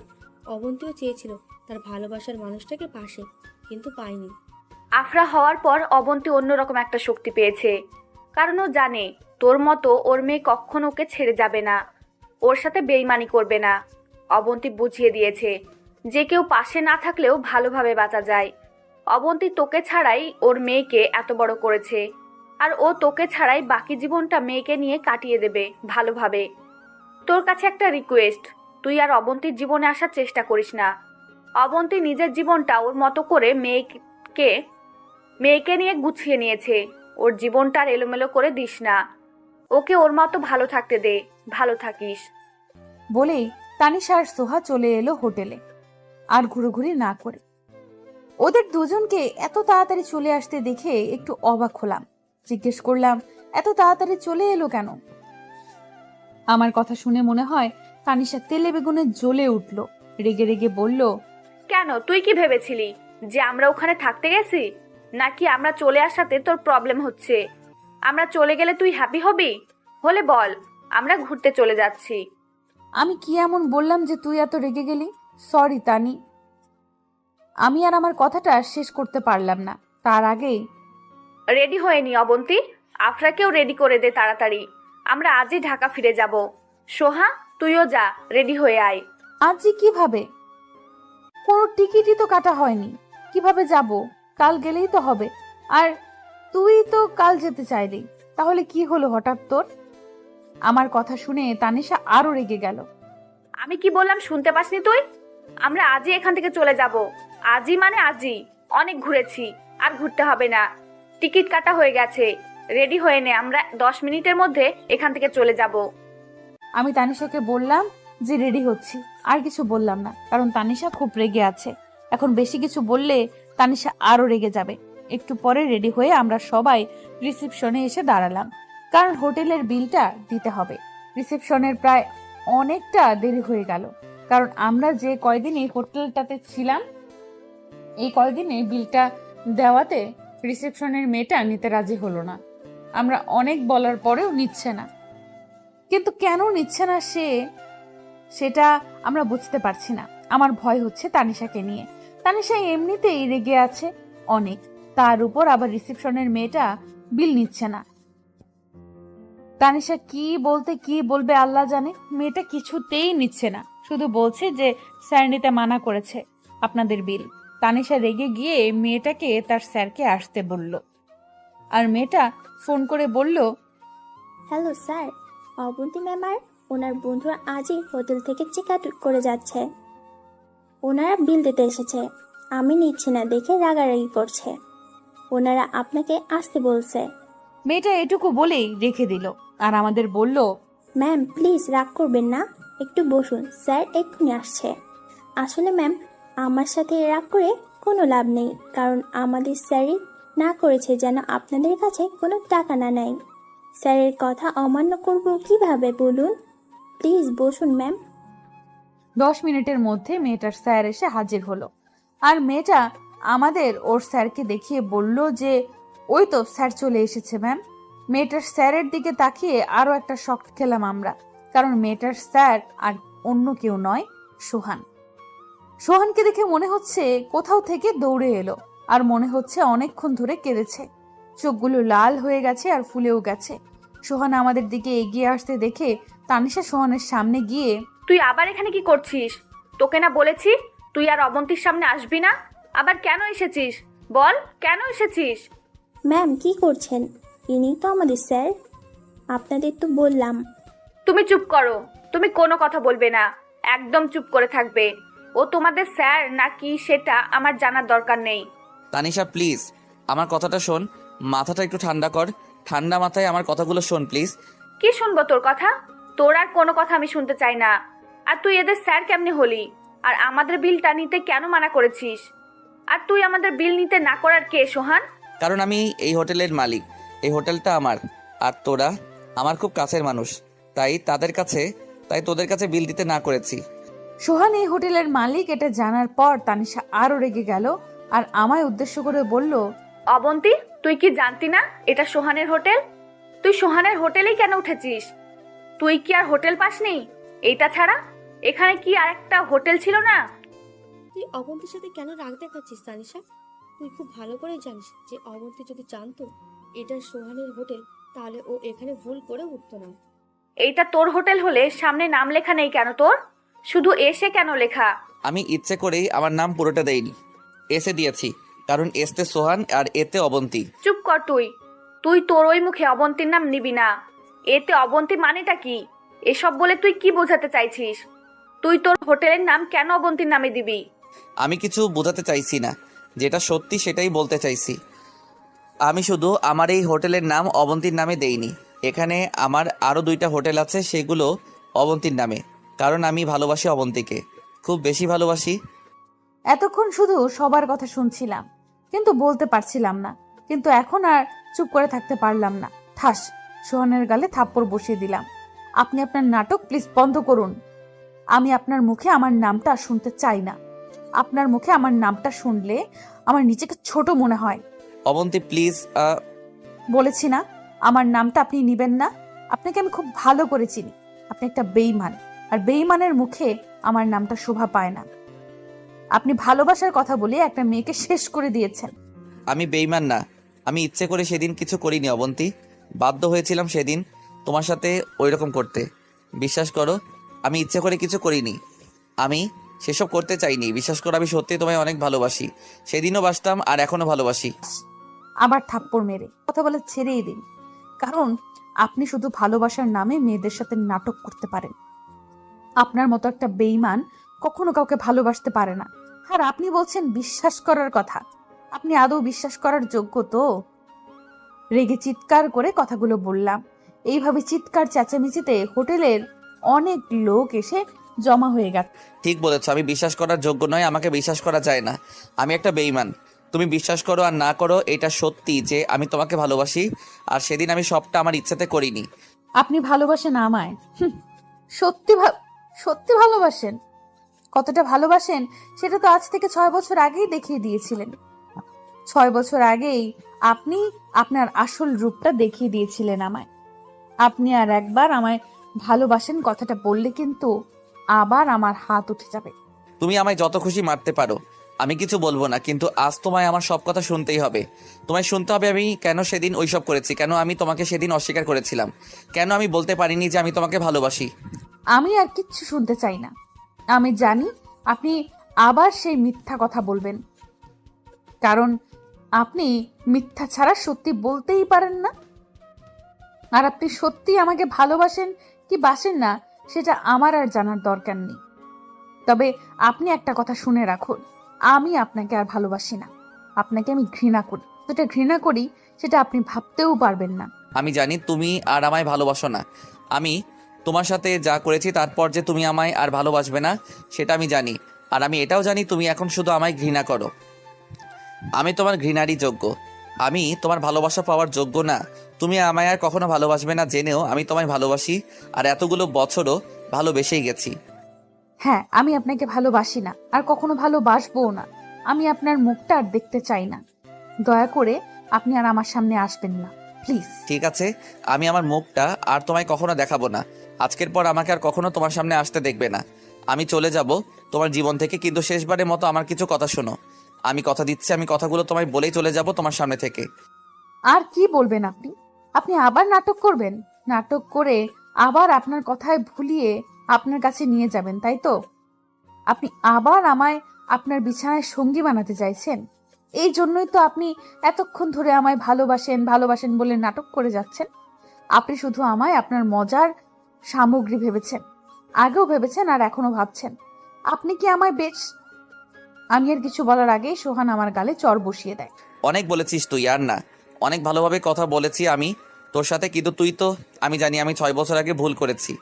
অবন্তীও চেয়েছিল তার ভালোবাসার মানুষটাকে পাশে, কিন্তু পায়নি। আফরা হওয়ার পর অবন্তী অন্যরকম একটা শক্তি পেয়েছে, কারণ ও জানে তোর মতো ওর মেয়ে কখনো ওকে ছেড়ে যাবে না, ওর সাথে বেইমানি করবে না। অবন্তী বুঝিয়ে দিয়েছে যে কেউ পাশে না থাকলেও ভালোভাবে বাঁচা যায়। অবন্তী তোকে ছাড়াই ওর মেয়েকে এত বড় করেছে, আর ও তোকে ছাড়াই বাকি জীবনটা মেয়েকে নিয়ে কাটিয়ে দেবে ভালোভাবে। তোর কাছে একটা রিকোয়েস্ট, তুই আর অবন্তীর জীবনে আসার চেষ্টা করিস না। অবন্তী নিজের জীবনটা ওর মতো করে মেয়েকে নিয়ে গুছিয়ে নিয়েছে, ওর জীবনটা আর এলোমেলো করে দিস না, ওকে ওর মতো ভালো থাকতে দে, ভালো থাকিস। বলেই তানিশা আর সোহা চলে এলো হোটেলে, আর ঘুরোঘুরি না করে। ওদের দুজনকে এত তাড়াতাড়ি চলে আসতে দেখে একটু অবাক হলাম। জিজ্ঞেস করলাম, এত তাড়াতাড়ি চলে এলো কেন? আমার কথা শুনে মনে হয় তানিশা তেলে বেগুনে জ্বলে উঠল, রেগে রেগে বলল, কেন, তুই কি ভেবেছিলি যে আমরা ওখানে থাকতে গেছি? নাকি আমরা চলে আসাতে তোর প্রবলেম হচ্ছে? আমরা চলে গেলে তুই হ্যাপি হবি? হলে বল, আমরা ঘুরতে চলে যাচ্ছি। আমি কি এমন বললাম যে তুই এত রেগে গেলি? সরি তানি। আমি আর আমার কথাটা শেষ করতে পারলাম না, তার আগেই রেডি হয়ে নি অবন্তী, আফরাকেও রেডি করে দে তাড়াতাড়ি। আমরা আজই ঢাকা ফিরে যাব। সোহা, তুইও যা, রেডি হয়ে আয়। আজই কিভাবে? কোনো টিকিটই তো কাটা হয়নি, কিভাবে যাব? কাল গেলেই তো হবে। আর তুই তো কাল যেতে চাইলি, তাহলে কি হলো হঠাৎ তোর? আমার কথা শুনে তানিশা আরো রেগে গেল। আমি কি বললাম শুনতে পাসনি তুই? আমরা আজই এখান থেকে চলে যাব। আজই মানে আজই। অনেক ঘুরেছি, আর ঘুরতে হবে না। টিকিট কাটা হয়ে গেছে। রেডি হয়ে নে, আমরা 10 মিনিটের মধ্যে এখান থেকে চলে যাব। আমি তানিশাকে বললাম যে রেডি হচ্ছি, আর কিছু বললাম না, কারণ তানিশা খুব রেগে আছে। এখন বেশি কিছু বললে তানিশা আরো রেগে যাবে। একটু পরে রেডি হয়ে আমরা সবাই রিসেপশনে এসে দাঁড়ালাম, কারণ হোটেলের বিলটা দিতে হবে। রিসেপশনের প্রায় অনেকটা দেরি হয়ে গেল, কারণ আমরা যে কয়দিনই হোটেলটাতে ছিলাম এই কয়দিনে বিলটা দেওয়াতে রিসেপশনের মেয়েটা নিতে রাজি হলো না। আমরা অনেক বলার পরেও নিচ্ছে না, কিন্তু কেন নিচ্ছে না সেটা আমরা বুঝতে পারছি না। আমার ভয় হচ্ছে তানিশাকে নিয়ে। তানিশা এমনিতেই রেগে আছে অনেক, তার উপর আবার রিসেপশনের মেয়েটা বিল নিচ্ছে না। তানিশা কি বলবে আল্লাহ জানে। মেয়েটা কিছুতেই নিচ্ছে না, শুধু বলছে যে স্যার নিতে মানা করেছে আপনাদের বিল। তানিশা রেগে গিয়ে মেয়েটাকে তার স্যারকে আসতে বলল, আর মেয়েটা ফোন করে বলল, হ্যালো স্যার, অবন্তী ম্যাম আর ওনার বন্ধুরা আজই হোটেল থেকে চেক আউট করে যাচ্ছে। ওনারা বিল দিতে এসেছে, আমি নিচ্ছি না দেখে রাগারাগি করছে। ওনারা আপনাকে আসতে বলছে। মেয়েটা এটুকু বলেই রেখে দিল, আর আমাদের বলল, ম্যাম প্লিজ রাগ করবেন না, একটু বসুন, স্যার এক্ষুনি আসছে। আসলে ম্যাম আমার সাথে রাগ করে কোনো লাভ নেই, কারণ আমাদের স্যারই না করেছে যেন আপনাদের কাছে কোনো টাকা না নেয়। স্যারের কথা অমান্য করব কিভাবে বলুন? প্লিজ বসুন ম্যাম। 10 মিনিটের মধ্যে মেয়েটার স্যার এসে হাজির হলো, আর মেয়েটা আমাদের ওর স্যারকে দেখিয়ে বলল যে ওই তো স্যার চলে এসেছে ম্যাম। মেয়েটার স্যারের দিকে তাকিয়ে আরো একটা শক খেলাম আমরা, কারণ মেয়েটার স্যার আর অন্য কেউ নয়, সোহান। সোহানকে দেখে মনে হচ্ছে কোথাও থেকে দৌড়ে এলো, আর মনে হচ্ছে অনেকক্ষণ ধরে কেঁদেছে। চোখগুলো লাল হয়ে গেছে আর ফুলেও গেছে। সোহান আমাদের দিকে এগিয়ে আসতে দেখে তানিশা সোহানের সামনে গিয়ে, তুই আবার এখানে কি করছিস? তোকে না বলেছি তুই আর অবন্তীর সামনে আসবি না? আবার কেন এসেছিস? বল, কেন এসেছিস? ম্যাম কি করছেন? ইনি তো আমাদের স্যার, আপনাদের তো বললাম। তুমি চুপ করো, তুমি কোনো কথা বলবে না, একদম চুপ করে থাকবে। ও তোমাদের স্যার নাকি সেটা আমার জানার দরকার নেই। তানিশা প্লিজ আমার কথাটা শোন, মাথাটা একটু ঠান্ডা কর, ঠান্ডা মাথায় আমার কথাগুলো শোন প্লিজ। কি শুনবো তোর কথা? তোর আর কোনো কথা আমি শুনতে চাই না। আর তুই এদের স্যার কেমনে হলি? আর আমাদের বিলটা নিতে কেন মানা করেছিস? আর তুই আমাদের বিল নিতে না করার কে সোহান? কারণ আমি এই হোটেলের মালিক, এই হোটেলটা আমার, আর তোরা আমার খুব কাছের মানুষ, তাই তোদের কাছে বিল দিতে না করেছি। সোহান এই হোটেলের মালিক এটা জানার পর তানিশা আরো রেগে গেল, আর আমায় উদ্দেশ্য করে বলল, অবন্তী, তুই কি জানতি না এটা সোহানের হোটেল? তুই সোহানের হোটেলেই কেন উঠেছিস? তুই কি আর হোটেল পাসনি? এইটা ছাড়া এখানে কি আর একটা হোটেল ছিল না? তুই অবন্তীর সাথে কেন রাগ দেখাচ্ছিস তানিশা? তুই খুব ভালো করে জানিস যে অবন্তী যদি জানতো এটা সোহানের হোটেল, তাহলে ও এখানে ভুল করে উঠতো না। এইটা তোর হোটেল হলে সামনে নাম লেখা নেই কেন তোর? শুধু এসে কেন লেখা? আমি ইচ্ছে করেই আমার নাম পুরোটা দেইনি, এসে দিয়েছি, কারণ এসতে সোহান আর এতে অবন্তী। চুপ কর তুই। তুই তোর ওই মুখে অবন্তীর নাম নিবি না। এতে অবন্তী মানেটা কি? এসব বলে তুই কি বোঝাতে চাইছিস? তুই তোর হোটেলের নাম কেন অবন্তীর নামে দিবি? আমি কিছু বোঝাতে চাইছি না, যেটা সত্যি সেটাই বলতে চাইছি। আমি শুধু আমার এই হোটেলের নাম অবন্তীর নামে দেইনি, এখানে আমার আরও 2টা হোটেল আছে, সেগুলো অবন্তীর নামে, কারণ আমি ভালোবাসি অবন্তীকে, খুব বেশি ভালোবাসি। এতক্ষণ শুধু সবার কথা শুনছিলাম, কিন্তু বলতে পারছিলাম না। কিন্তু এখন আর চুপ করে থাকতে পারলাম না। ঠাস, সোহানের গালে থাপ্পড় বসিয়ে দিলাম। আপনি আপনার নাটক প্লিজ বন্ধ করুন। আমি আপনার মুখে আমার নামটা শুনতে চাই না। আপনার মুখে আমার নামটা শুনলে আমার নিজেকে ছোট মনে হয়। অবন্তী প্লিজ। বলেছি না আমার নামটা আপনি নিবেন না। আপনাকে আমি খুব ভালো করে চিনি। আপনি একটা বেঈমান, আর বেঈমানের মুখে আমার নামটা শোভা পায় না। আপনি ভালোবাসার কথা বলে একটা মেয়েকে শেষ করে দিয়েছেন। আমি বেইমান না, আমি ইচ্ছে করে সেদিন কিছু করিনি অবন্তী। বাধ্য হয়েছিলাম সেদিন তোমার সাথে ওইরকম করতে। বিশ্বাস করো, আমি ইচ্ছে করে কিছু করিনি। আমি সেসব করতে চাইনি। বিশ্বাস করো, আমি সত্যি তোমায় অনেক ভালোবাসি। সেদিনও বাসতাম আর এখনো ভালোবাসি। আবার থাপ্পড় মেরে কথা বলে ছেড়েই দিন, কারণ আপনি শুধু ভালোবাসার নামে মেয়েদের সাথে নাটক করতে পারেন। আপনার মতো একটা বেঈমান কখনো কাউকে ভালোবাসতে পারে না। আর আপনি বলছেন বিশ্বাস করার কথা। আপনি আদৌ বিশ্বাস করার যোগ্য তো? রেগে চিৎকার করে কথাগুলো বললাম। এইভাবে চিৎকার চেঁচামেচিতে হোটেলের অনেক লোক এসে জমা হয়ে গেছে। ঠিক বলেছ, আমি বিশ্বাস করার যোগ্য নয়, আমাকে বিশ্বাস করা যায় না। আমি একটা বেঈমান। তুমি বিশ্বাস করো আর না করো, এটা সত্যি যে আমি তোমাকে ভালোবাসি, আর সেদিন আমি সবটা আমার ইচ্ছাতে করিনি। আপনি ভালোবাসেন আমায়? সত্যি ভালোবাসেন? কতটা ভালোবাসেন সেটা তো আজ থেকে 6 বছর আগেই দেখিয়ে দিয়েছিলেন। 6 বছর আগেই আপনি আপনার আসল রূপটা দেখিয়ে দিয়েছিলেন আমায়। আপনি আর একবার আমায় ভালোবাসেন কথাটা বললে কিন্তু আবার আমার হাত উঠে যাবে। তুমি আমায় যত খুশি মারতে পারো, আমি কিছু বলবো না, কিন্তু আজ তোমায় আমার সব কথা শুনতেই হবে। তোমায় শুনতে হবে আমি কেন সেদিন ওইসব করেছি, কেন আমি তোমাকে সেদিন অস্বীকার করেছিলাম, কেন আমি বলতে পারিনি যে আমি তোমাকে ভালোবাসি। আমি আর কিচ্ছু শুনতে চাই না। আমি জানি আপনি আবার সেই মিথ্যা কথা বলবেন, কারণ আপনি মিথ্যা ছাড়া সত্যি বলতেই পারেন না। আর আপনি সত্যি আমাকে ভালোবাসেন কি বাসেন না সেটা আমার আর জানার দরকার নেই। তবে আপনি একটা কথা শুনে রাখুন, আমি আপনাকে আর ভালোবাসি না। আপনাকে আমি ঘৃণা করি। যেটা ঘৃণা করি সেটা আপনি ভাবতেও পারবেন না। আমি জানি তুমি আর আমায় ভালোবাসো না। আমি তোমার সাথে যা করেছি তারপর যে তুমি আমায় আর ভালোবাসবে না সেটা আমি জানি। আর আমি এটাও জানি তুমি এখন শুধু আমায় ঘৃণা করো। আমি তোমার ঘৃণারই যোগ্য, আমি তোমার ভালোবাসা পাওয়ার যোগ্য না। তুমি আমায় আর কখনো ভালোবাসবে না জেনেও আমি তোমায় ভালোবাসি, আর এতগুলো বছরও ভালোবেসেই গেছি। হ্যাঁ, আমি আপনাকে ভালোবাসি না, আর কখনো ভালোবাসবও না। আমি আপনার মুখটা আর দেখতে চাই না। দয়া করে আপনি আর আমার সামনে আসবেন না, প্লিজ। ঠিক আছে, আমি আমার মুখটা আর তোমায় কখনো দেখাবো না। আজকের পর আমাকে আর কখনো তোমার সামনে আসতে দেখবে না। আমি চলে যাব তোমার জীবন থেকে, কিন্তু শেষবারের মতো আমার কিছু কথা শোনো। আমি কথা দিচ্ছি, আমি কথাগুলো তোমায় বলেই চলে যাব তোমার সামনে থেকে। আর কি বলবেন আপনি? আপনি আবার নাটক করবেন? নাটক করে আবার আপনার কথায় ভুলিয়ে আপনার কাছে নিয়ে যাবেন, তাই তো? আপনি আবার আমায় আপনার বিছানায় সঙ্গী বানাতে চাইছেন। এই জন্যই তো আপনি এতক্ষণ ধরে আমায় ভালোবাসেন ভালোবাসেন বলে নাটক করে যাচ্ছেন। আপনি শুধু আমায় আপনার মজার সামগ্রী ভেবেছেন, আগেও ভেবেছেন আর এখনো ভাবছেন। আপনি কি আমায় বেশ... আমি আর কিছু বলার আগেই সোহান আমার গালে চর বসিয়ে দেয়। অনেক বলেছিস তুই, আর না। অনেক ভালোভাবে কথা বলেছি আমি তোর সাথে, কিন্তু তুই তো... আমি জানি আমি 6 বছর আগে ভুল করেছি।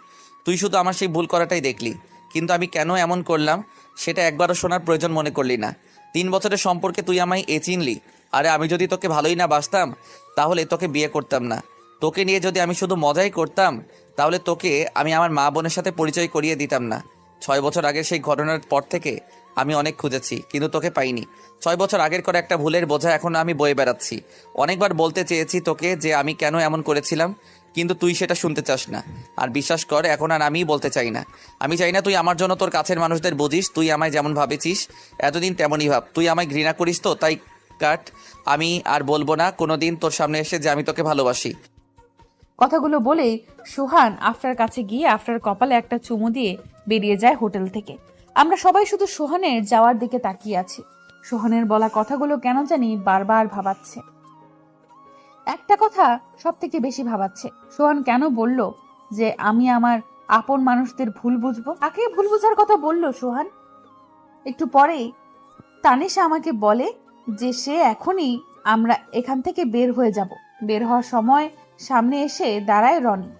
তুই শুধু আমার সেই ভুল করাটাই দেখলি, কিন্তু আমি কেন এমন করলাম সেটা একবারও শোনার প্রয়োজন মনে করলি না। 3 বছরের সম্পর্কে তুই আমায় চিনলি। আরে আমি যদি তোকে ভালোই না বাসতাম তাহলে তোকে বিয়ে করতাম না। তোকে নিয়ে যদি আমি শুধু মজাই করতাম তাহলে তোকে আমি আমার মা বোনের সাথে পরিচয় করিয়ে দিতাম না। 6 বছর আগের সেই ঘটনার পর থেকে আমি অনেক খুঁজেছি, কিন্তু তোকে পাইনি। 6 বছর আগের করে একটা ভুলের বোঝা এখন আমি বয়ে বেড়াচ্ছি। অনেকবার বলতে চেয়েছি তোকে যে আমি কেন এমন করেছিলাম, কিন্তু তুই সেটা শুনতে চাস না। আর বিশ্বাস কর, এখন আর আমিই বলতে চাই না। আমি চাই না তুই আমার জন্য তোর কাছের মানুষদের বুঝিস। তুই আমায় যেমন ভাবেছিস এতদিন তেমনই ভাব। তুই আমায় ঘৃণা করিস তো তাই কাট। আমি আর বলবো না কোনোদিন তোর সামনে এসে যে আমি তোকে ভালোবাসি। কথাগুলো বলেই সোহান আফরার কাছে গিয়ে আফরার কপালে একটা চুমু দিয়ে বেরিয়ে যায় হোটেল থেকে। আমরা সবাই শুধু সোহানের যাওয়ার দিকে তাকিয়ে আছি। সোহানের বলা কথাগুলো কেন জানি বারবার ভাবাচ্ছে। একটা কথা সব থেকে বেশি ভাবাচ্ছে, সোহান কেন বলল যে আমি আমার আপন মানুষদের ভুল বুঝবো? কাকে ভুল বুঝার কথা বললো সোহান? একটু পরেই তানিশা আমাকে বলে যে সে এখনই আমরা এখান থেকে বের হয়ে যাব। বের হওয়ার সময় সামনে এসে দাঁড়ায় রনি,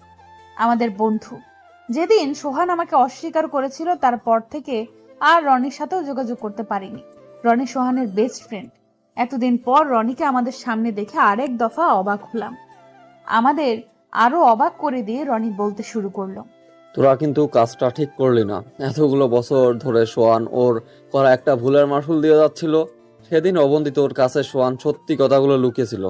আমাদের বন্ধু। যেদিন সোহান আমাকে অস্বীকার করেছিল তারপর থেকে আর রনির সাথেও যোগাযোগ করতে পারিনি। রনি সোহানের বেস্ট ফ্রেন্ড। এতদিন পর রনিকে আমাদের সামনে দেখে আরেক দফা অবাক হলাম। আমাদের আরো অবাক করে দিয়ে রনি বলতে শুরু করলো, তোরা কিন্তু কাজটা ঠিক করলি না। এতগুলো বছর ধরে সোয়ান ওর করা একটা ভুলের মাসুল দিয়ে যাচ্ছিল, সেদিন অবন্তী তোর কাছে সোহান সত্যি কথাগুলো লুকিয়েছিল।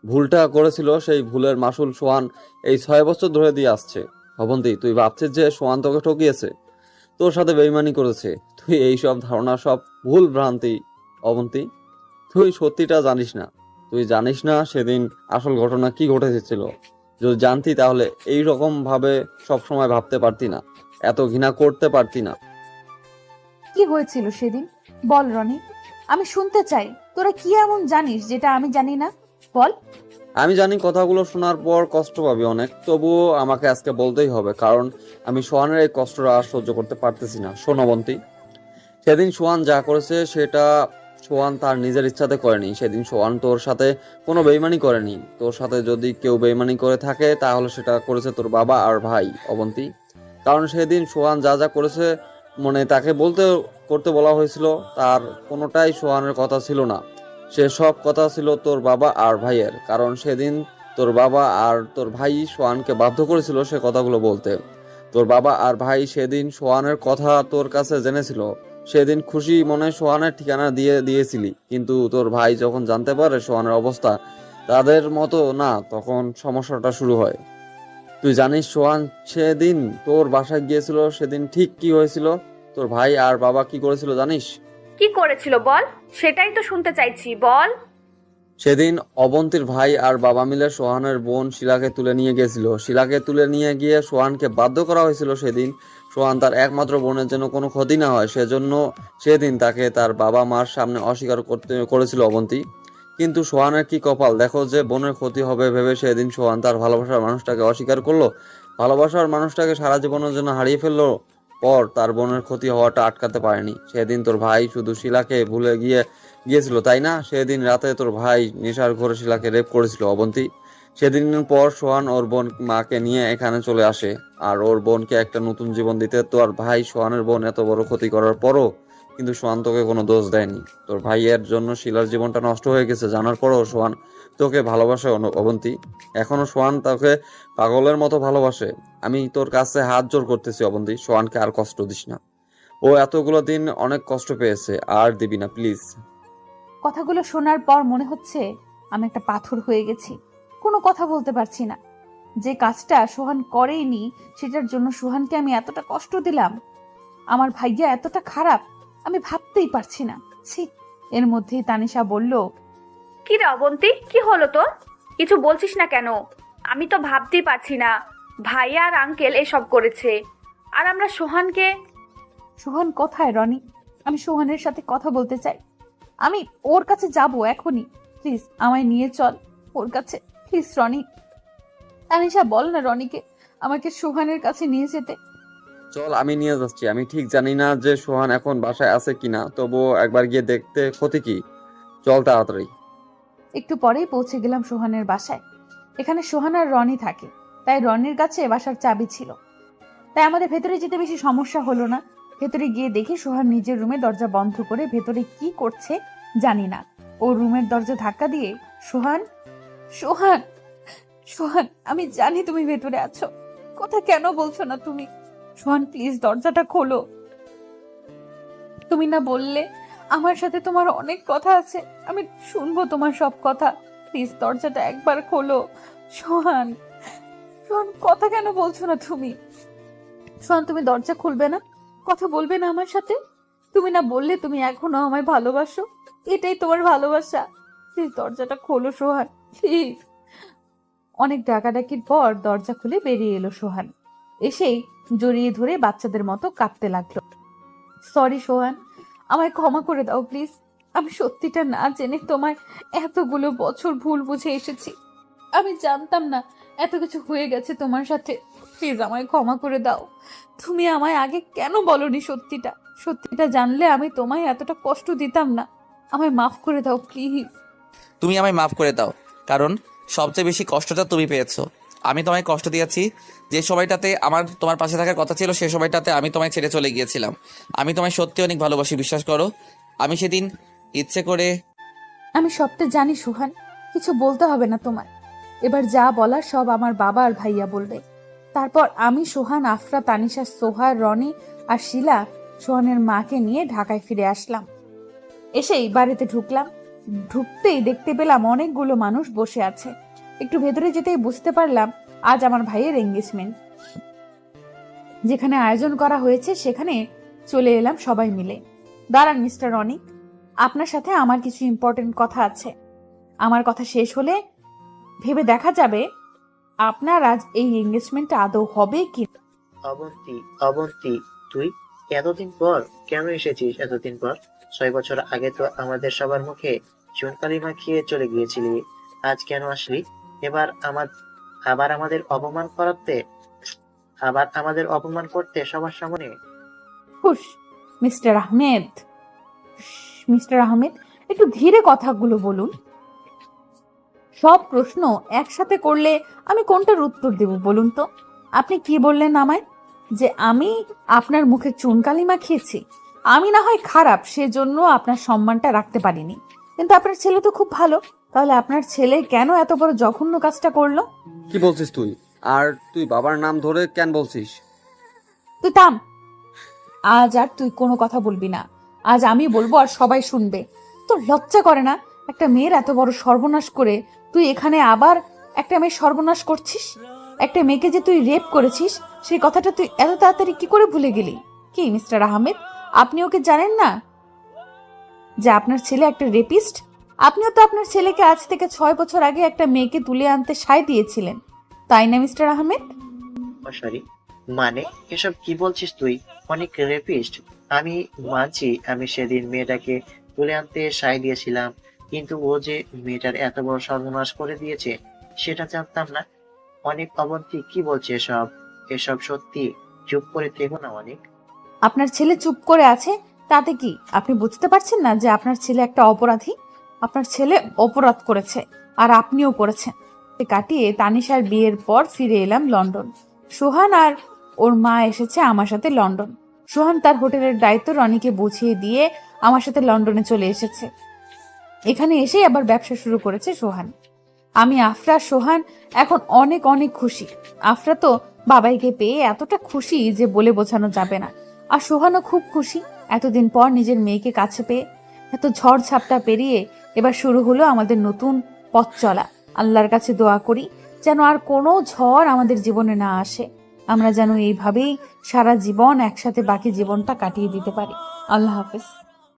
ভুলটা করেছিল, সেই ভুলের মাসুল সোহান এই 6 বছর ধরে দিয়ে আসছে। অবন্তী, তুই ভাবছিস যে সোহান তোকে ঠকিয়েছে, তোর সাথে বেইমানি করেছে। তুই এই সব ধারণা সব ভুল ভ্রান্তি অবন্তী। তুই সত্যিটা জানিস না। তুই জানিস না সেদিন আসল ঘটনা কি ঘটেছিল। যদি জানতি তাহলে এই রকম ভাবে সবসময় ভাবতে পারতি না, এত ঘৃণা করতে পারতি না। কি হয়েছিল সেদিন বল রনি, আমি শুনতে চাই। তোরা কি এমন জানিস যেটা আমি জানি না? বল। আমি জানি কথাগুলো শোনার পর কষ্ট পাবি অনেক, তবুও আমাকে আজকে বলতেই হবে, কারণ আমি সোহানের এই কষ্টটা আর সহ্য করতে পারতেছি না। শোন অবন্তী, সেদিন সোহান যা করেছে সেটা সোহান তার নিজের ইচ্ছাতে করেনি। সেদিন সোহান তোর সাথে কোনো বেইমানি করেনি। তোর সাথে যদি কেউ বেইমানি করে থাকে তাহলে সেটা করেছে তোর বাবা আর ভাই অবন্তী। কারণ সেদিন সোহান যা যা করেছে, তাকে করতে বলা হয়েছিল, তার কোনোটাই সোহানের কথা ছিল না। সে সব কথা ছিল তোর বাবা আর ভাইয়ের। কারণ সেদিন তোর বাবা আর তোর ভাই সোহানকে বাধ্য করেছিল সে কথাগুলো বলতে। তোর বাবা আর ভাই সেদিন সোহানের কথা তোর কাছে জেনেছিল। সেদিন খুশি মনে সোহানের ঠিকানা দিয়েছিলি, কিন্তু তোর ভাই যখন জানতে পারে সোহানের অবস্থা তাদের মতো না, তখন সমস্যাটা শুরু হয়। তুই জানিস সোহান সেদিন তোর বাসায় গিয়েছিল, সেদিন ঠিক কি হয়েছিল? তোর ভাই আর বাবা কি করেছিল জানিস? কি করেছিল বল, সেটাই তো শুনতে চাইছি, বল। সেদিন অবন্তীর ভাই আর বাবা মিলে সোহানের বোন শিলাকে তুলে নিয়ে গেছিল। শিলাকে তুলে নিয়ে গিয়ে সোহানকে বাধ্য করা হয়েছিল সেদিন সোহান তার একমাত্র বোনের জন্য কোনো ক্ষতি না হয় সেজন্য সেদিন তাকে তার বাবা মার সামনে অস্বীকার করেছিল অবন্তী। কিন্তু সোহানের কি কপাল দেখো, যে বোনের ক্ষতি হবে ভেবে সেদিন সোহান তার ভালোবাসার মানুষটাকে অস্বীকার করলো। ভালোবাসার মানুষটাকে সারা জীবনের জন্য হারিয়ে ফেললো, পর তার বোনের ক্ষতি হওয়াটা আটকাতে পারেনি। সেদিন তোর ভাই শুধু শিলাকে ভুলে গিয়েছিল, তাই না? সেদিন রাতে তোর ভাই নেশার ঘরে শিলাকে রেপ করেছিল অবন্তী। সেদিন পর সোহান ওর বোন মাকে নিয়ে এখানে চলে আসে আর ওর বোনকে একটা নতুন জীবন দিতে। তোর ভাই সোহানের বোন এত বড় ক্ষতি করার পরও কিন্তু সোহান তোকে কোনো দোষ দেয়নি। তোর ভাইয়ের জন্য শিলার জীবনটা নষ্ট হয়ে গেছে জানার পরও সোহান তোকে ভালোবাসে অবন্তী। এখনো সোহান তোকে পাগলের মতো ভালোবাসে। আমি তোর কাছে হাত জোর করতেছি অবন্তী, সোহানকে আর কষ্ট দিস না। ও এতগুলো দিন অনেক কষ্ট পেয়েছে, আর দিবি না প্লিজ। কথাগুলো শোনার পর মনে হচ্ছে আমি একটা পাথর হয়ে গেছি, কোনো কথা বলতে পারছি না। যে কাজটা সোহান করেইনি সেটার জন্য সোহানকে আমি এতটা কষ্ট দিলাম। আমার ভাইয়া এতটা খারাপ আমি ভাবতেই পারছি না। ছি। এর মধ্যেই তানিশা বলল, কি রে অবন্তী, কি হলো তোর? কিছু বলছিস না কেন? আমি তো ভাবতেই পারছি না ভাইয়া আর আঙ্কেল এসব করেছে, আর আমরা সোহানকে। সোহান কোথায় রনি? আমি সোহানের সাথে কথা বলতে চাই। আমি ওর কাছে যাব এখনই। প্লিজ আমায় নিয়ে চল ওর কাছে, প্লিজ রনি। তানিশা বল না রনিকে আমাকে সোহানের কাছে নিয়ে যেতে। চল, আমি নিয়ে যাচ্ছি। আমি ঠিক জানি না যে সোহান এখন বাসায় আছে কিনা, তবুও একবার গিয়ে দেখতে ক্ষতি কি। চল তাড়াতাড়ি। একটু পরেই পৌঁছে গেলাম সোহানের বাসায়। এখানে সোহান আর রনি থাকে, তাই রনির কাছে বাসার চাবি ছিল। তাই আমাদের ভেতরে যেতে বেশি সমস্যা হলো না। ভেতরে গিয়ে দেখি সোহান নিজের রুমে দরজা বন্ধ করে ভেতরে কি করছে জানি না। ও রুমের দরজা ধাক্কা দিয়ে, সোহান, সোহান, সোহান, আমি জানি তুমি ভেতরে আছো, কথা কেন বলছো না তুমি? সোহান প্লিজ দরজাটা খোলো। তুমি না বললে আমার সাথে তোমার অনেক কথা আছে, আমি শুনবো তোমার সব কথা। প্লিজ দরজাটা একবার খোলো সোহান। সোহান কথা কেন বলছো না তুমি? সোহান তুমি দরজা খুলবে না, কথা বলবে না আমার সাথে? তুমি না বললে তুমি এখনো আমায় ভালোবাসো, এটাই তোমার ভালোবাসা? প্লিজ দরজাটা খোলো সোহান, প্লিজ। অনেক ডাকাডাকির পর দরজা খুলে বেরিয়ে এলো সোহান। এসেই জড়িয়ে ধরে বাচ্চাদের মতো কাঁদতে লাগলো। সরি সোহান, আমায় ক্ষমা করে দাও প্লিজ। আমি সত্যিটা না জেনে তোমায় এতগুলো বছর ভুল বুঝে এসেছি। আমি জানতাম না এত কিছু হয়ে গেছে তোমার সাথে। প্লিজ আমায় ক্ষমা করে দাও। তুমি আমায় আগে কেন বলনি সত্যিটা? সত্যিটা জানলে আমি তোমায় এতটা কষ্ট দিতাম না। আমায় মাফ করে দাও প্লিজ। তুমি আমায় মাফ করে দাও, কারণ সবচেয়ে বেশি কষ্টটা তুমি পেয়েছো। আমি তোমায় কষ্ট দিয়েছি। যে সময়টাতে আমার তোমার পাশে থাকার কথা ছিল সে সময়টাতে আমি তোমায় ছেড়ে চলে গিয়েছিলাম। আমি তোমায় সত্যি অনেক ভালোবাসি, বিশ্বাস করো। আমি সেদিন ইচ্ছে করে। আমি সবটা জানি সোহান, কিছু বলতে হবে না তোমার। এবার যা বলার সব আমার বাবা আর ভাইয়া বলবে। তারপর আমি, সোহান, আফরা, তানিশা, সোহা, রনি আর শিলা সোহানের মাকে নিয়ে ঢাকায় ফিরে আসলাম। এসেই বাড়িতে ঢুকলাম। ঢুকতেই দেখতে পেলাম অনেকগুলো মানুষ বসে আছে। একটু ভেতরে যেতেই বুঝতে পারলাম আজ আমার ভাইয়ের এঙ্গেজমেন্ট। যেখানে আয়োজন করা হয়েছে সেখানে চলে এলাম সবাই মিলে। দাঁড়ান মিস্টার রনিক, আপনার সাথে আমার কিছু ইম্পর্টেন্ট কথা আছে। আমার কথা শেষ হলে ভেবে দেখা যাবে আপনার আজ এই এঙ্গেজমেন্টটা আদৌ হবে কি। অবন্তী, অবন্তী, তুই এতদিন পর কেন এসেছিস? এতদিন পর 6 বছর আগে তো আমাদের সবার মুখে চুনকালি মাখিয়ে চলে গিয়েছিলি। আজ কেন আসলি? আবার আমাদের অপমান করতে সবার সামনে? হুশ মিস্টার আহমেদ, মিস্টার আহমেদ একটু ধীরে কথাগুলো বলুন। সব প্রশ্ন একসাথে করলে আমি কোনটার উত্তর দেব বলুন তো? আপনি কি বললেন আমায়? যে আমি আপনার মুখে চুনকালি মাখিয়েছি? আমি না হয় খারাপ, সেজন্য আপনার সম্মানটা রাখতে পারিনি, কিন্তু আপনার ছেলে তো খুব ভালো। তাহলে আপনার ছেলে কেন এত বড় জঘন্য কাজটা করলো? কি বলছিস তুই? আর তুই বাবার নাম ধরে কেন বলছিস? তুই থাম। আজ আর তুই কোনো কথা বলবি না। আজ আমি বলবো আর সবাই শুনবে। তোর লজ্জা করে না? একটা মেয়ের এত বড় সর্বনাশ করে তুই এখানে আবার একটা মেয়ের সর্বনাশ করছিস? একটা মেয়েকে যে তুই রেপ করেছিস সেই কথাটা তুই এত তাড়াতাড়ি কি করে ভুলে গেলি? কি মিস্টার আহমেদ, আপনি ওকে জানেন না যে আপনার ছেলে একটা রেপিস্ট? আপনিও তো আপনার ছেলেকে আজ থেকে 6 বছর আগে একটা মেয়েকে তুলে আনতে সায় দিয়েছিলেন, তাই না মিস্টার আহমেদ? সরি, মানে এসব কি বলছিস তুই? অনেক রেপিস্ট? আমি মানছি আমি সেদিন মেয়েটাকে তুলে আনতে সায় দিয়েছিলাম, কিন্তু ও যে মেয়েটার এত বড় সর্বনাশ করে দিয়েছে সেটা জানতাম না। অনেক, অবন্তী কি বলছে এসব? এসব সত্যি? চুপ করে থেকো না অনেক। আপনার ছেলে চুপ করে আছে তাতে কি? আপনি বুঝতে পারছেন না যে আপনার ছেলে একটা অপরাধী? আপনার ছেলে অপরাধ করেছে আর আপনিও করেছেন। কাটিয়ে তানিশার বিয়ের পর ফিরে এলাম লন্ডন। সোহান আর ওর মা এসেছে আমার সাথে লন্ডন। সোহান তার হোটেলের দায়িত্ব রনিকে বুঝিয়ে দিয়ে আমার সাথে লন্ডনে চলে এসেছে। এখানে এসেই আবার ব্যবসা শুরু করেছে সোহান। আমি, আফরা, সোহান এখন অনেক অনেক খুশি। আফরা তো বাবাইকে পেয়ে এতটা খুশি যে বলে বোঝানো যাবে না। আর সোহানও খুব খুশি এতদিন পর নিজের মেয়েকে কাছে পেয়ে। এত ঝড় ঝাপটা পেরিয়ে এবার শুরু হলো আমাদের নতুন পথ চলা। আল্লাহর কাছে দোয়া করি যেন আর কোনো ঝড় আমাদের জীবনে না আসে। আমরা যেন এইভাবেই সারা জীবন একসাথে বাকি জীবনটা কাটিয়ে দিতে পারি। আল্লাহ হাফেজ।